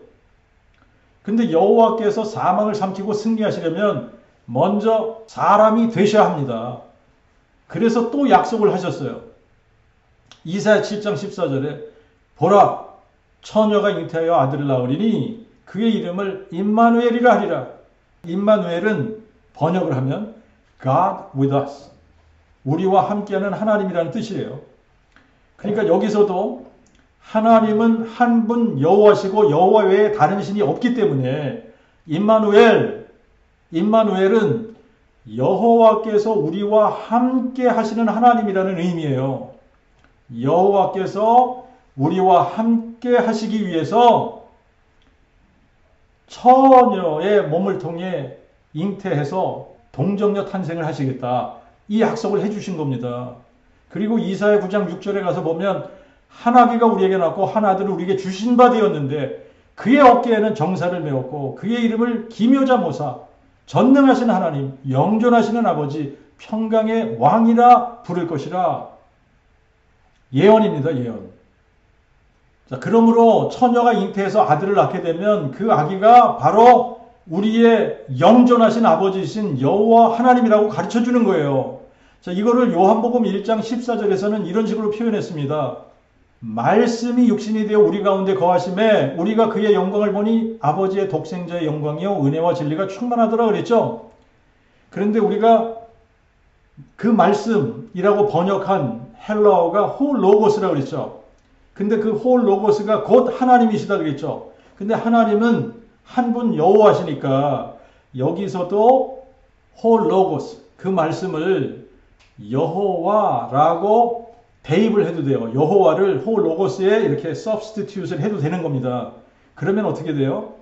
근데 여호와께서 사망을 삼키고 승리하시려면 먼저 사람이 되셔야 합니다. 그래서 또 약속을 하셨어요. 이사야 7장 14절에 보라, 처녀가 잉태하여 아들을 낳으리니 그의 이름을 임마누엘이라 하리라. 임마누엘은 번역을 하면 God with us. 우리와 함께하는 하나님이라는 뜻이에요. 그러니까 여기서도 하나님은 한 분 여호와시고 여호와 외에 다른 신이 없기 때문에 임마누엘은 여호와께서 우리와 함께 하시는 하나님이라는 의미예요. 여호와께서 우리와 함께 하시기 위해서 처녀의 몸을 통해 잉태해서 동정녀 탄생을 하시겠다. 이 약속을 해주신 겁니다. 그리고 이사야 9장 6절에 가서 보면 한 아기가 우리에게 낳고 한 아들을 우리에게 주신 바 되었는데 그의 어깨에는 정사를 메었고 그의 이름을 기묘자 모사, 전능하신 하나님, 영존하시는 아버지, 평강의 왕이라 부를 것이라. 예언입니다. 예언. 자, 그러므로 처녀가 잉태해서 아들을 낳게 되면 그 아기가 바로 우리의 영존하신 아버지이신 여호와 하나님이라고 가르쳐주는 거예요. 자, 이거를 요한복음 1장 14절에서는 이런 식으로 표현했습니다. 말씀이 육신이 되어 우리 가운데 거하심에 우리가 그의 영광을 보니 아버지의 독생자의 영광이요 은혜와 진리가 충만하더라 그랬죠. 그런데 우리가 그 말씀이라고 번역한 헬라어가 호로고스라고 그랬죠. 근데 그 호로고스가 곧 하나님이시다 그랬죠. 근데 하나님은 한 분 여호와시니까 여기서도 호로고스 그 말씀을 여호와라고 대입을 해도 돼요. 여호와를 호로고스에 이렇게 substitute을 해도 되는 겁니다. 그러면 어떻게 돼요?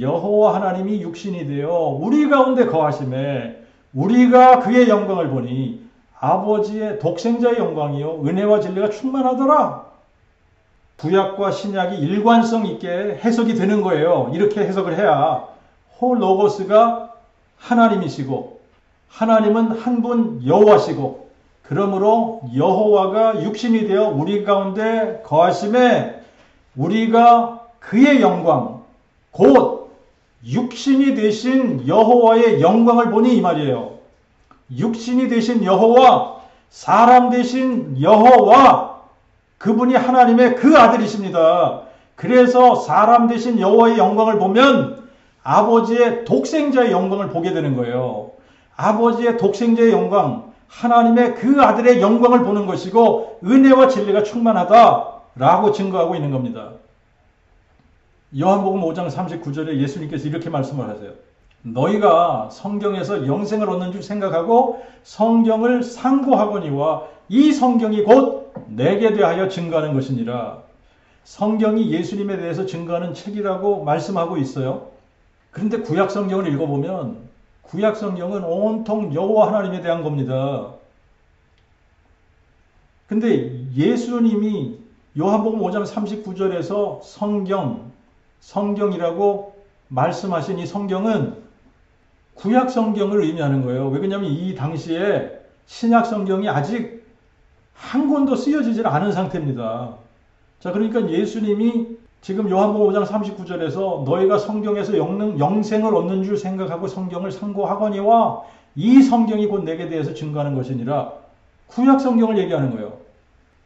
여호와 하나님이 육신이 되어 우리 가운데 거하심에 우리가 그의 영광을 보니 아버지의 독생자의 영광이요 은혜와 진리가 충만하더라. 구약과 신약이 일관성 있게 해석이 되는 거예요. 이렇게 해석을 해야 호로고스가 하나님이시고 하나님은 한 분 여호와시고 그러므로 여호와가 육신이 되어 우리 가운데 거하심에 우리가 그의 영광 곧 육신이 되신 여호와의 영광을 보니 이 말이에요. 육신이 되신 여호와, 사람 되신 여호와, 그분이 하나님의 그 아들이십니다. 그래서 사람 되신 여호와의 영광을 보면 아버지의 독생자의 영광을 보게 되는 거예요. 아버지의 독생자의 영광, 하나님의 그 아들의 영광을 보는 것이고 은혜와 진리가 충만하다라고 증거하고 있는 겁니다. 요한복음 5장 39절에 예수님께서 이렇게 말씀을 하세요. 너희가 성경에서 영생을 얻는 줄 생각하고 성경을 상고하거니와 이 성경이 곧 내게 대하여 증거하는 것이니라. 성경이 예수님에 대해서 증거하는 책이라고 말씀하고 있어요. 그런데 구약 성경을 읽어보면 구약 성경은 온통 여호와 하나님에 대한 겁니다. 근데 예수님이 요한복음 5장 39절에서 성경이라고 말씀하신 이 성경은 구약 성경을 의미하는 거예요. 왜 그러냐면 이 당시에 신약 성경이 아직 한 권도 쓰여지질 않은 상태입니다. 자, 그러니까 예수님이 지금 요한복음 5장 39절에서 너희가 성경에서 영생을 얻는 줄 생각하고 성경을 상고하거니와 이 성경이 곧 내게 대해서 증거하는 것이니라. 구약 성경을 얘기하는 거예요.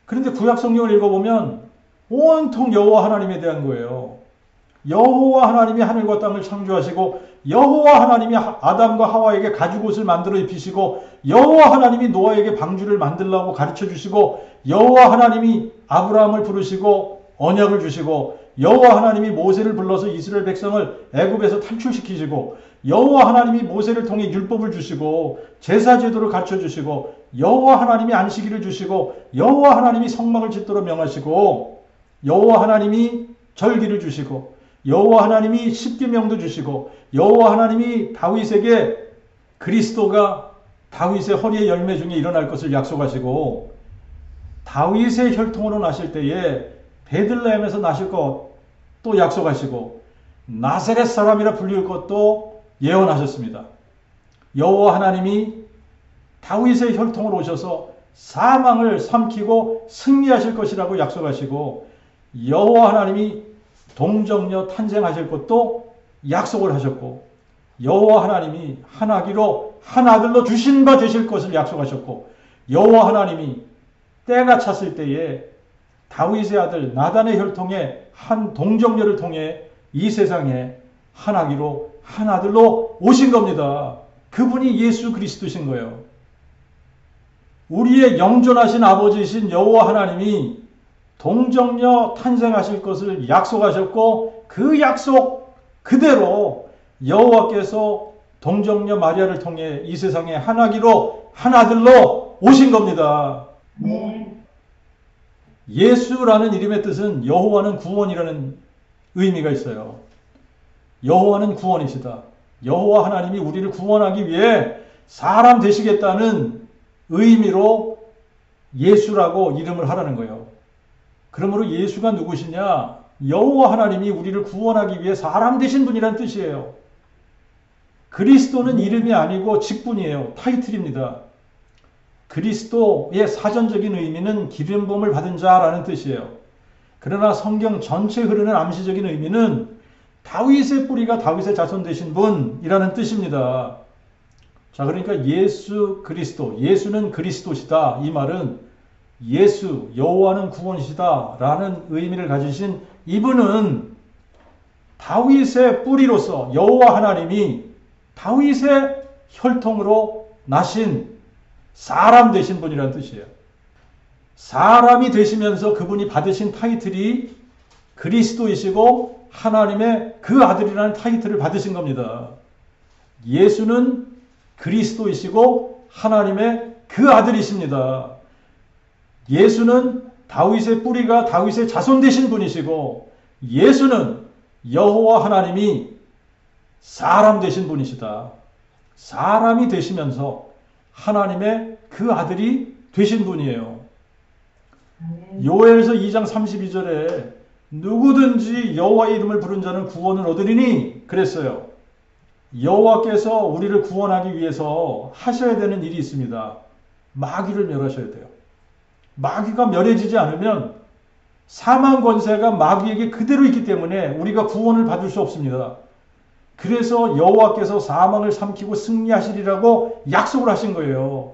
그런데 구약 성경을 읽어보면 온통 여호와 하나님에 대한 거예요. 여호와 하나님이 하늘과 땅을 창조하시고 여호와 하나님이 아담과 하와에게 가죽옷을 만들어 입히시고 여호와 하나님이 노아에게 방주를 만들라고 가르쳐 주시고 여호와 하나님이 아브라함을 부르시고 언약을 주시고 여호와 하나님이 모세를 불러서 이스라엘 백성을 애굽에서 탈출시키시고 여호와 하나님이 모세를 통해 율법을 주시고 제사 제도를 가르쳐 주시고 여호와 하나님이 안식일을 주시고 여호와 하나님이 성막을 짓도록 명하시고 여호와 하나님이 절기를 주시고 여호와 하나님이 십계명도 주시고 여호와 하나님이 다윗에게 그리스도가 다윗의 허리의 열매 중에 일어날 것을 약속하시고 다윗의 혈통으로 나실 때에 베들레헴에서 나실 것도 약속하시고 나사렛 사람이라 불릴 것도 예언하셨습니다. 여호와 하나님이 다윗의 혈통으로 오셔서 사망을 삼키고 승리하실 것이라고 약속하시고 여호와 하나님이 동정녀 탄생하실 것도 약속을 하셨고 여호와 하나님이 한 아기로 한 아들로 주신 바 되실 것을 약속하셨고 여호와 하나님이 때가 찼을 때에 다윗의 아들 나단의 혈통에 한 동정녀를 통해 이 세상에 한 아기로 한 아들로 오신 겁니다. 그분이 예수 그리스도신 거예요. 우리의 영존하신 아버지이신 여호와 하나님이 동정녀 탄생하실 것을 약속하셨고 그 약속 그대로 여호와께서 동정녀 마리아를 통해 이 세상에 한 아기로 한 아들로 오신 겁니다. 네. 예수라는 이름의 뜻은 여호와는 구원이라는 의미가 있어요. 여호와는 구원이시다. 여호와 하나님이 우리를 구원하기 위해 사람 되시겠다는 의미로 예수라고 이름을 하라는 거예요. 그러므로 예수가 누구시냐? 여호와 하나님이 우리를 구원하기 위해 사람 되신 분이란 뜻이에요. 그리스도는 이름이 아니고 직분이에요. 타이틀입니다. 그리스도의 사전적인 의미는 기름 부음을 받은 자라는 뜻이에요. 그러나 성경 전체에 흐르는 암시적인 의미는 다윗의 뿌리가 다윗의 자손 되신 분이라는 뜻입니다. 자, 그러니까 예수 그리스도, 예수는 그리스도시다. 이 말은 예수, 여호와는 구원이시다 라는 의미를 가지신 이분은 다윗의 뿌리로서 여호와 하나님이 다윗의 혈통으로 나신 사람 되신 분이라는 뜻이에요. 사람이 되시면서 그분이 받으신 타이틀이 그리스도이시고 하나님의 그 아들이라는 타이틀을 받으신 겁니다. 예수는 그리스도이시고 하나님의 그 아들이십니다. 예수는 다윗의 뿌리가 다윗의 자손 되신 분이시고 예수는 여호와 하나님이 사람 되신 분이시다. 사람이 되시면서 하나님의 그 아들이 되신 분이에요. 요엘서 2장 32절에 누구든지 여호와의 이름을 부른 자는 구원을 얻으리니 그랬어요. 여호와께서 우리를 구원하기 위해서 하셔야 되는 일이 있습니다. 마귀를 멸하셔야 돼요. 마귀가 멸해지지 않으면 사망 권세가 마귀에게 그대로 있기 때문에 우리가 구원을 받을 수 없습니다. 그래서 여호와께서 사망을 삼키고 승리하시리라고 약속을 하신 거예요.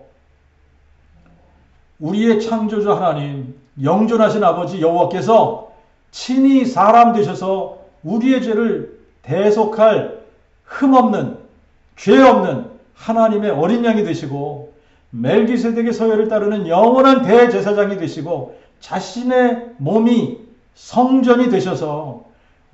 우리의 창조주 하나님, 영존하신 아버지 여호와께서 친히 사람 되셔서 우리의 죄를 대속할 흠없는, 죄 없는 하나님의 어린 양이 되시고 멜기세덱의 서열을 따르는 영원한 대제사장이 되시고 자신의 몸이 성전이 되셔서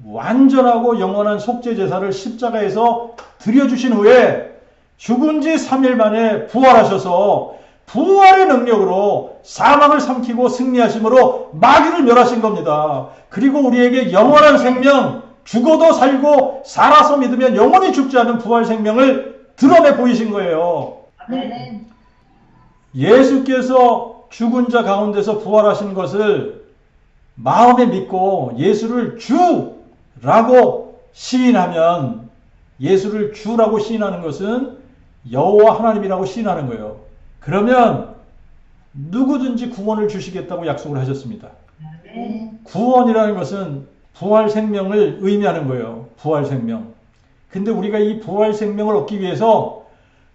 완전하고 영원한 속죄 제사를 십자가에서 드려주신 후에 죽은 지 3일 만에 부활하셔서 부활의 능력으로 사망을 삼키고 승리하심으로 마귀를 멸하신 겁니다. 그리고 우리에게 영원한 생명, 죽어도 살고 살아서 믿으면 영원히 죽지 않은 부활 생명을 드러내 보이신 거예요. 네. 예수께서 죽은 자 가운데서 부활하신 것을 마음에 믿고 예수를 주라고 시인하면, 예수를 주라고 시인하는 것은 여호와 하나님이라고 시인하는 거예요. 그러면 누구든지 구원을 주시겠다고 약속을 하셨습니다. 구원이라는 것은 부활 생명을 의미하는 거예요. 부활 생명. 근데 우리가 이 부활 생명을 얻기 위해서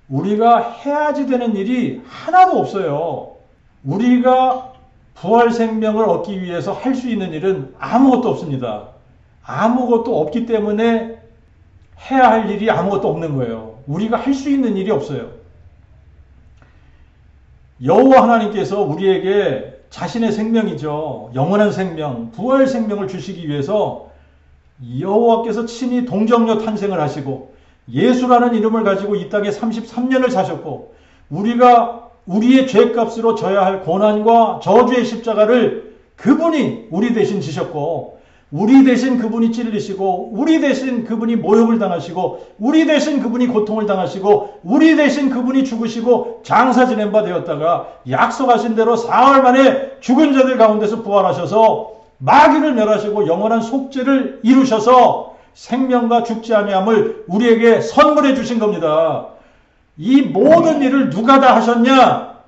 우리가 해야지 되는 일이 하나도 없어요. 우리가 부활 생명을 얻기 위해서 할 수 있는 일은 아무것도 없습니다. 아무것도 없기 때문에 해야 할 일이 아무것도 없는 거예요. 우리가 할 수 있는 일이 없어요. 여호와 하나님께서 우리에게 자신의 생명이죠. 영원한 생명, 부활 생명을 주시기 위해서 여호와께서 친히 동정녀 탄생을 하시고 예수라는 이름을 가지고 이 땅에 33년을 사셨고 우리가 우리의 죄값으로 져야 할 고난과 저주의 십자가를 그분이 우리 대신 지셨고 우리 대신 그분이 찔리시고 우리 대신 그분이 모욕을 당하시고 우리 대신 그분이 고통을 당하시고 우리 대신 그분이 죽으시고 장사 지낸 바 되었다가 약속하신 대로 사흘 만에 죽은 자들 가운데서 부활하셔서 마귀를 멸하시고 영원한 속죄를 이루셔서 생명과 죽지 아니함을 우리에게 선물해 주신 겁니다. 이 모든 일을 누가 다 하셨냐?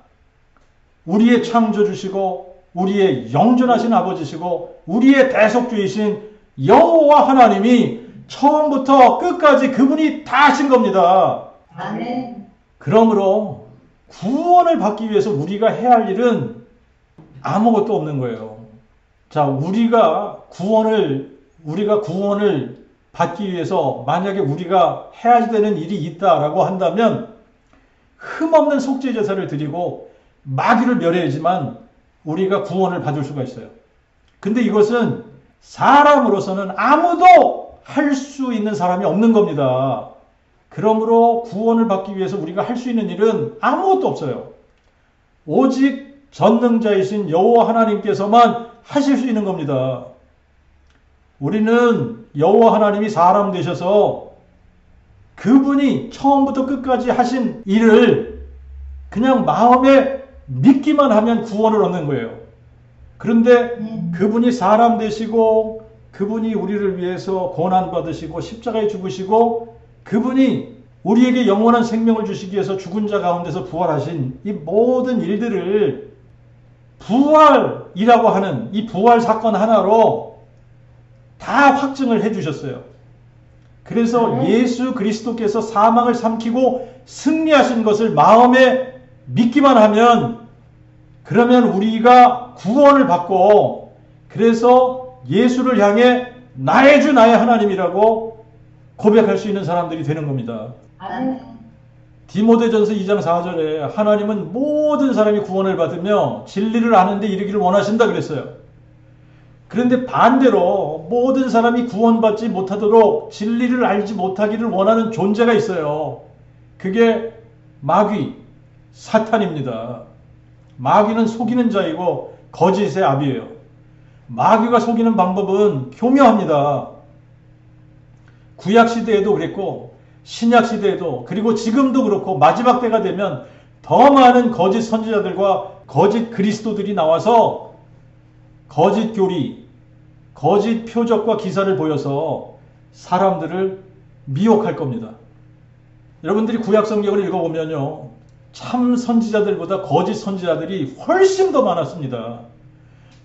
우리의 창조주시고 우리의 영존하신 아버지시고 우리의 대속주이신 여호와 하나님이 처음부터 끝까지 그분이 다 하신 겁니다. 아멘. 그러므로 구원을 받기 위해서 우리가 해야 할 일은 아무것도 없는 거예요. 자, 우리가 구원을 받기 위해서 만약에 우리가 해야 되는 일이 있다라고 한다면 흠없는 속죄 제사를 드리고 마귀를 멸해야지만 우리가 구원을 받을 수가 있어요. 근데 이것은 사람으로서는 아무도 할 수 있는 사람이 없는 겁니다. 그러므로 구원을 받기 위해서 우리가 할 수 있는 일은 아무것도 없어요. 오직 전능자이신 여호와 하나님께서만 하실 수 있는 겁니다. 우리는 여호와 하나님이 사람 되셔서 그분이 처음부터 끝까지 하신 일을 그냥 마음에 믿기만 하면 구원을 얻는 거예요. 그런데 그분이 사람 되시고 그분이 우리를 위해서 고난받으시고 십자가에 죽으시고 그분이 우리에게 영원한 생명을 주시기 위해서 죽은 자 가운데서 부활하신 이 모든 일들을 부활이라고 하는 이 부활 사건 하나로 다 확증을 해 주셨어요. 그래서 예수 그리스도께서 사망을 삼키고 승리하신 것을 마음에 믿기만 하면 그러면 우리가 구원을 받고 그래서 예수를 향해 나의 주 나의 하나님이라고 고백할 수 있는 사람들이 되는 겁니다. 디모데전서 2장 4절에 하나님은 모든 사람이 구원을 받으며 진리를 아는데 이르기를 원하신다 그랬어요. 그런데 반대로 모든 사람이 구원받지 못하도록 진리를 알지 못하기를 원하는 존재가 있어요. 그게 마귀, 사탄입니다. 마귀는 속이는 자이고 거짓의 아비예요. 마귀가 속이는 방법은 교묘합니다. 구약시대에도 그랬고 신약시대에도 그리고 지금도 그렇고 마지막 때가 되면 더 많은 거짓 선지자들과 거짓 그리스도들이 나와서 거짓 교리, 거짓 표적과 기사를 보여서 사람들을 미혹할 겁니다. 여러분들이 구약 성경을 읽어보면요. 참 선지자들보다 거짓 선지자들이 훨씬 더 많았습니다.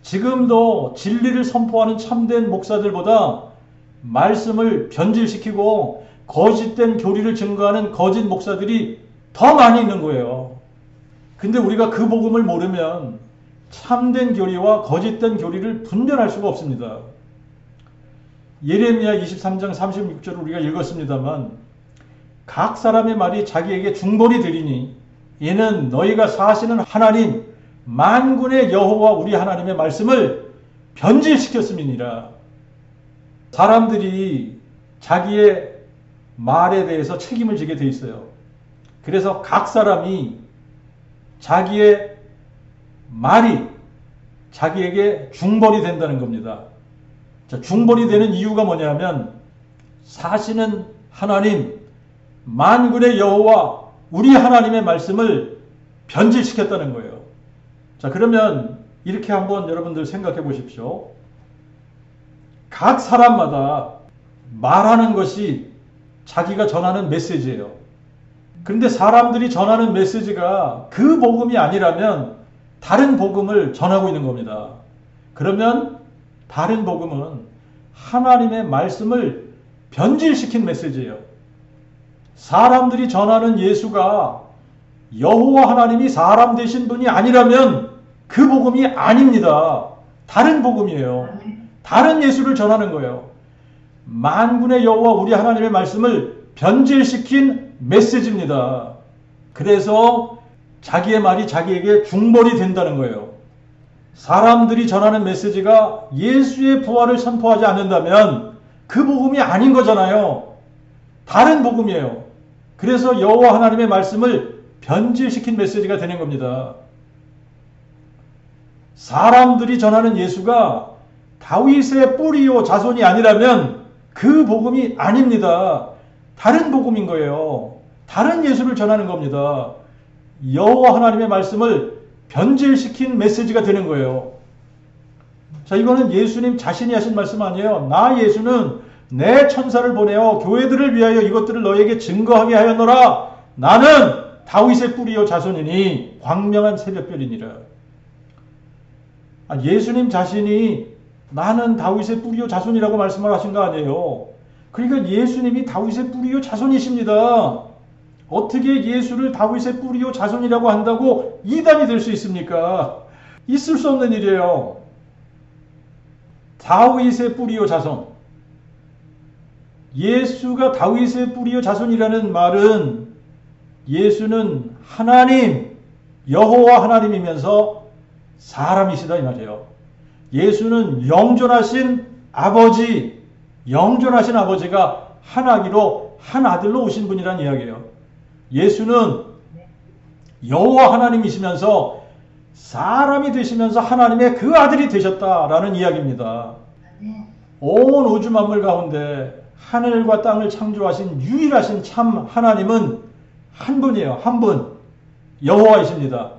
지금도 진리를 선포하는 참된 목사들보다 말씀을 변질시키고 거짓된 교리를 증거하는 거짓 목사들이 더 많이 있는 거예요. 근데 우리가 그 복음을 모르면 참된 교리와 거짓된 교리를 분별할 수가 없습니다. 예레미야 23장 36절을 우리가 읽었습니다만 각 사람의 말이 자기에게 중벌이 되리니 이는 너희가 사시는 하나님 만군의 여호와 우리 하나님의 말씀을 변질시켰음이니라. 사람들이 자기의 말에 대해서 책임을 지게 돼 있어요. 그래서 각 사람이 자기의 말이 자기에게 중벌이 된다는 겁니다. 자, 중벌이 되는 이유가 뭐냐면 사시는 하나님 만군의 여호와 우리 하나님의 말씀을 변질시켰다는 거예요. 자, 그러면 이렇게 한번 여러분들 생각해 보십시오. 각 사람마다 말하는 것이 자기가 전하는 메시지예요. 그런데 사람들이 전하는 메시지가 그 복음이 아니라면 다른 복음을 전하고 있는 겁니다. 그러면 다른 복음은 하나님의 말씀을 변질시킨 메시지예요. 사람들이 전하는 예수가 여호와 하나님이 사람 되신 분이 아니라면 그 복음이 아닙니다. 다른 복음이에요. 다른 예수를 전하는 거예요. 만군의 여호와 우리 하나님의 말씀을 변질시킨 메시지입니다. 그래서 자기의 말이 자기에게 중벌이 된다는 거예요. 사람들이 전하는 메시지가 예수의 부활을 선포하지 않는다면 그 복음이 아닌 거잖아요. 다른 복음이에요. 그래서 여호와 하나님의 말씀을 변질시킨 메시지가 되는 겁니다. 사람들이 전하는 예수가 다윗의 뿌리요 자손이 아니라면 그 복음이 아닙니다. 다른 복음인 거예요. 다른 예수를 전하는 겁니다. 여호와 하나님의 말씀을 변질시킨 메시지가 되는 거예요. 자, 이거는 예수님 자신이 하신 말씀 아니에요. 나 예수는 내 천사를 보내어 교회들을 위하여 이것들을 너에게 증거하게 하였노라. 나는 다윗의 뿌리요 자손이니 광명한 새벽별이니라. 예수님 자신이 나는 다윗의 뿌리요 자손이라고 말씀을 하신 거 아니에요. 그러니까 예수님이 다윗의 뿌리요 자손이십니다. 어떻게 예수를 다윗의 뿌리요 자손이라고 한다고 이단이 될 수 있습니까? 있을 수 없는 일이에요. 다윗의 뿌리요 자손. 예수가 다윗의 뿌리요 자손이라는 말은 예수는 하나님, 여호와 하나님이면서 사람이시다 이 말이에요. 예수는 영존하신 아버지, 영존하신 아버지가 한 아기로 한 아들로 오신 분이란 이야기예요. 예수는 여호와 하나님이시면서 사람이 되시면서 하나님의 그 아들이 되셨다라는 이야기입니다. 온 우주 만물 가운데 하늘과 땅을 창조하신 유일하신 참 하나님은 한 분이에요. 한 분. 여호와이십니다.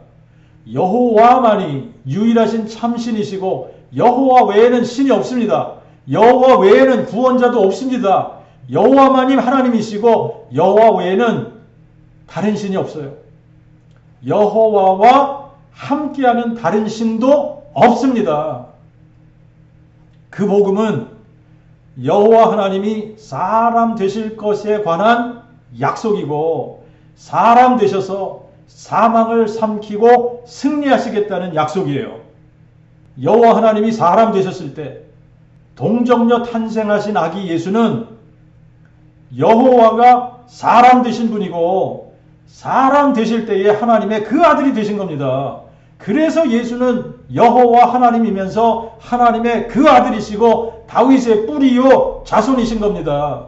여호와만이 유일하신 참신이시고 여호와 외에는 신이 없습니다. 여호와 외에는 구원자도 없습니다. 여호와만이 하나님이시고 여호와 외에는 다른 신이 없어요. 여호와와 함께하는 다른 신도 없습니다. 그 복음은 여호와 하나님이 사람 되실 것에 관한 약속이고 사람 되셔서 사망을 삼키고 승리하시겠다는 약속이에요. 여호와 하나님이 사람 되셨을 때 동정녀 탄생하신 아기 예수는 여호와가 사람 되신 분이고 사람 되실 때에 하나님의 그 아들이 되신 겁니다. 그래서 예수는 여호와 하나님이면서 하나님의 그 아들이시고 다윗의 뿌리요 자손이신 겁니다.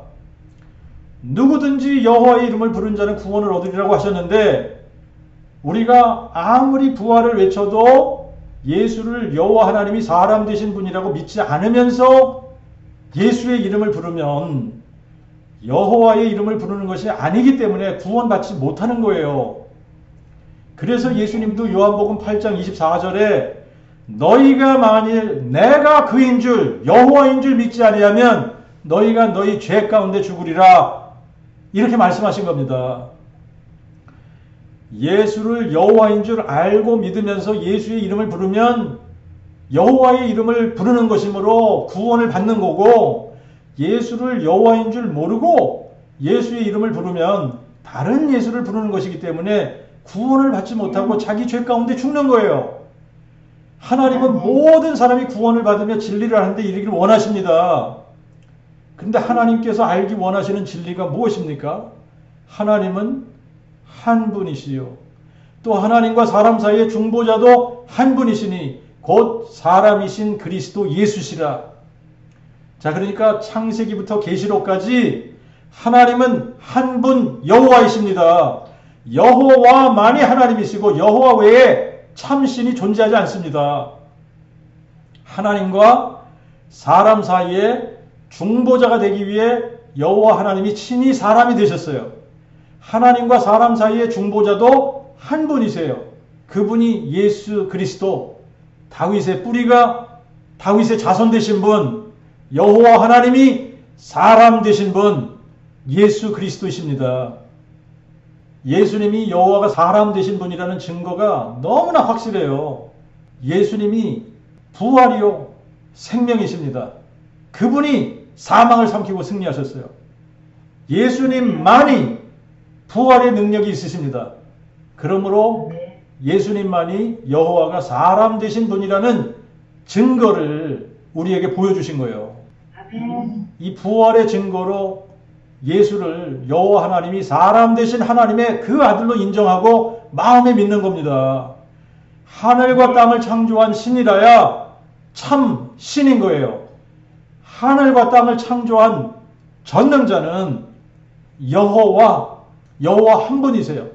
누구든지 여호와의 이름을 부른 자는 구원을 얻으리라고 하셨는데 우리가 아무리 부활을 외쳐도 예수를 여호와 하나님이 사람 되신 분이라고 믿지 않으면서 예수의 이름을 부르면 여호와의 이름을 부르는 것이 아니기 때문에 구원받지 못하는 거예요. 그래서 예수님도 요한복음 8장 24절에 너희가 만일 내가 그인 줄 여호와인 줄 믿지 아니하면 너희가 너희 죄 가운데 죽으리라 이렇게 말씀하신 겁니다. 예수를 여호와인 줄 알고 믿으면서 예수의 이름을 부르면 여호와의 이름을 부르는 것이므로 구원을 받는 거고 예수를 여호와인 줄 모르고 예수의 이름을 부르면 다른 예수를 부르는 것이기 때문에 구원을 받지 못하고 자기 죄 가운데 죽는 거예요. 하나님은 모든 사람이 구원을 받으며 진리를 하는데 이르기를 원하십니다. 그런데 하나님께서 알기 원하시는 진리가 무엇입니까? 하나님은 한 분이시요. 또 하나님과 사람 사이의 중보자도 한 분이시니 곧 사람이신 그리스도 예수시라. 자, 그러니까 창세기부터 계시록까지 하나님은 한 분 여호와이십니다. 여호와만이 하나님이시고 여호와 외에 참신이 존재하지 않습니다. 하나님과 사람 사이에 중보자가 되기 위해 여호와 하나님이 친히 사람이 되셨어요. 하나님과 사람 사이의 중보자도 한 분이세요. 그분이 예수 그리스도, 다윗의 뿌리가 다윗의 자손 되신 분, 여호와 하나님이 사람 되신 분, 예수 그리스도이십니다. 예수님이 여호와가 사람 되신 분이라는 증거가 너무나 확실해요. 예수님이 부활이요 생명이십니다. 그분이 사망을 삼키고 승리하셨어요. 예수님만이 부활의 능력이 있으십니다. 그러므로 예수님만이 여호와가 사람 되신 분이라는 증거를 우리에게 보여주신 거예요. 이 부활의 증거로 예수를 여호와 하나님이 사람 되신 하나님의 그 아들로 인정하고 마음에 믿는 겁니다. 하늘과 땅을 창조한 신이라야 참 신인 거예요. 하늘과 땅을 창조한 전능자는 여호와 한 분이세요.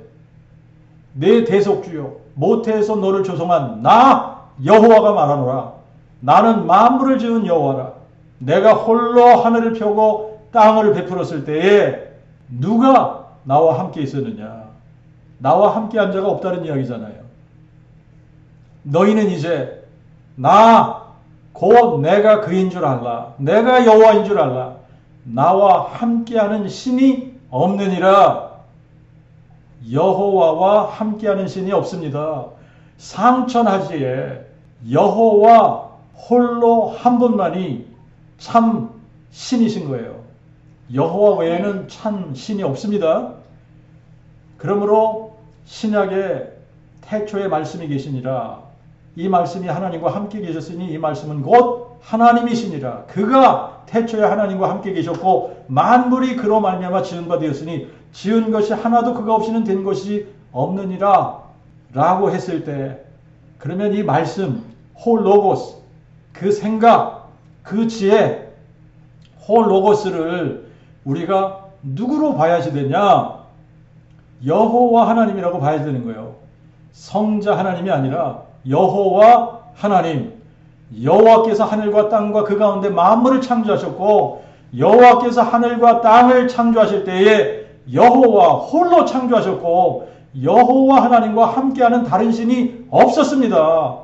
내 대속주요 모태에서 너를 조성한 나 여호와가 말하노라. 나는 만물을 지은 여호와라. 내가 홀로 하늘을 펴고 땅을 베풀었을 때에 누가 나와 함께 있었느냐. 나와 함께 한 자가 없다는 이야기잖아요. 너희는 이제 나 곧 내가 그인 줄 알라. 내가 여호와인 줄 알라. 나와 함께하는 신이 없느니라. 여호와와 함께하는 신이 없습니다. 상천하지에 여호와 홀로 한 분만이 참 신이신 거예요. 여호와 외에는 참 신이 없습니다. 그러므로 신약에 태초에 말씀이 계시니라 이 말씀이 하나님과 함께 계셨으니 이 말씀은 곧 하나님이시니라. 그가 태초에 하나님과 함께 계셨고 만물이 그로 말미암아 지은 바 되었으니 지은 것이 하나도 그가 없이는 된 것이 없느니라 라고 했을 때, 그러면 이 말씀 홀로고스, 그 생각, 그 지혜, 홀로고스를 우리가 누구로 봐야지 되냐? 여호와 하나님이라고 봐야 되는 거예요. 성자 하나님이 아니라 여호와 하나님. 여호와께서 하늘과 땅과 그 가운데 만물을 창조하셨고, 여호와께서 하늘과 땅을 창조하실 때에 여호와 홀로 창조하셨고, 여호와 하나님과 함께하는 다른 신이 없었습니다.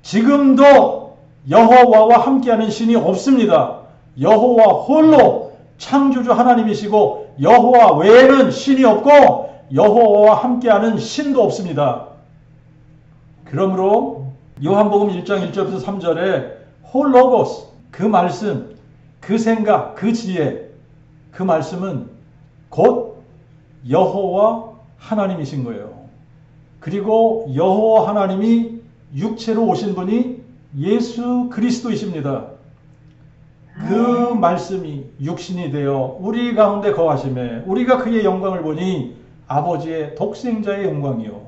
지금도 여호와와 함께하는 신이 없습니다. 여호와 홀로 창조주 하나님이시고 여호와 외에는 신이 없고 여호와와 함께하는 신도 없습니다. 그러므로 요한복음 1장 1절부터 3절에 홀로고스, 그 말씀, 그 생각, 그 지혜, 그 말씀은 곧 여호와 하나님이신 거예요. 그리고 여호와 하나님이 육체로 오신 분이 예수 그리스도이십니다. 그 말씀이 육신이 되어 우리 가운데 거하심에 우리가 그의 영광을 보니 아버지의 독생자의 영광이요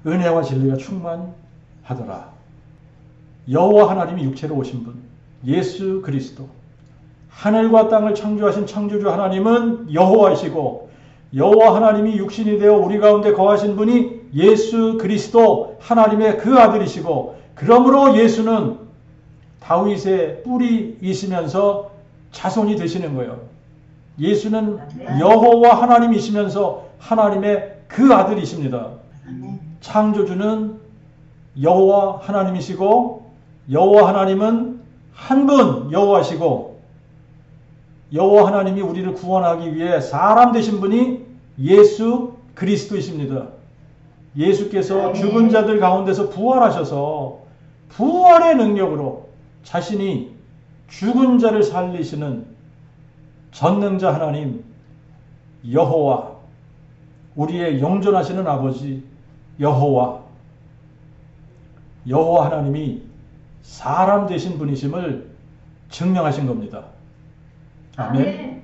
은혜와 진리가 충만하더라. 여호와 하나님이 육체로 오신 분 예수 그리스도, 하늘과 땅을 창조하신 창조주 하나님은 여호와이시고 여호와 하나님이 육신이 되어 우리 가운데 거하신 분이 예수 그리스도 하나님의 그 아들이시고, 그러므로 예수는 다윗의 뿌리이시면서 자손이 되시는 거예요. 예수는 여호와 하나님이시면서 하나님의 그 아들이십니다. 창조주는 여호와 하나님이시고 여호와 하나님은 한 분 여호와시고, 여호와 하나님이 우리를 구원하기 위해 사람 되신 분이 예수 그리스도이십니다. 예수께서 죽은 자들 가운데서 부활하셔서 부활의 능력으로 자신이 죽은 자를 살리시는 전능자 하나님 여호와, 우리의 영존하시는 아버지 여호와 하나님이 사람 되신 분이심을 증명하신 겁니다. 아멘.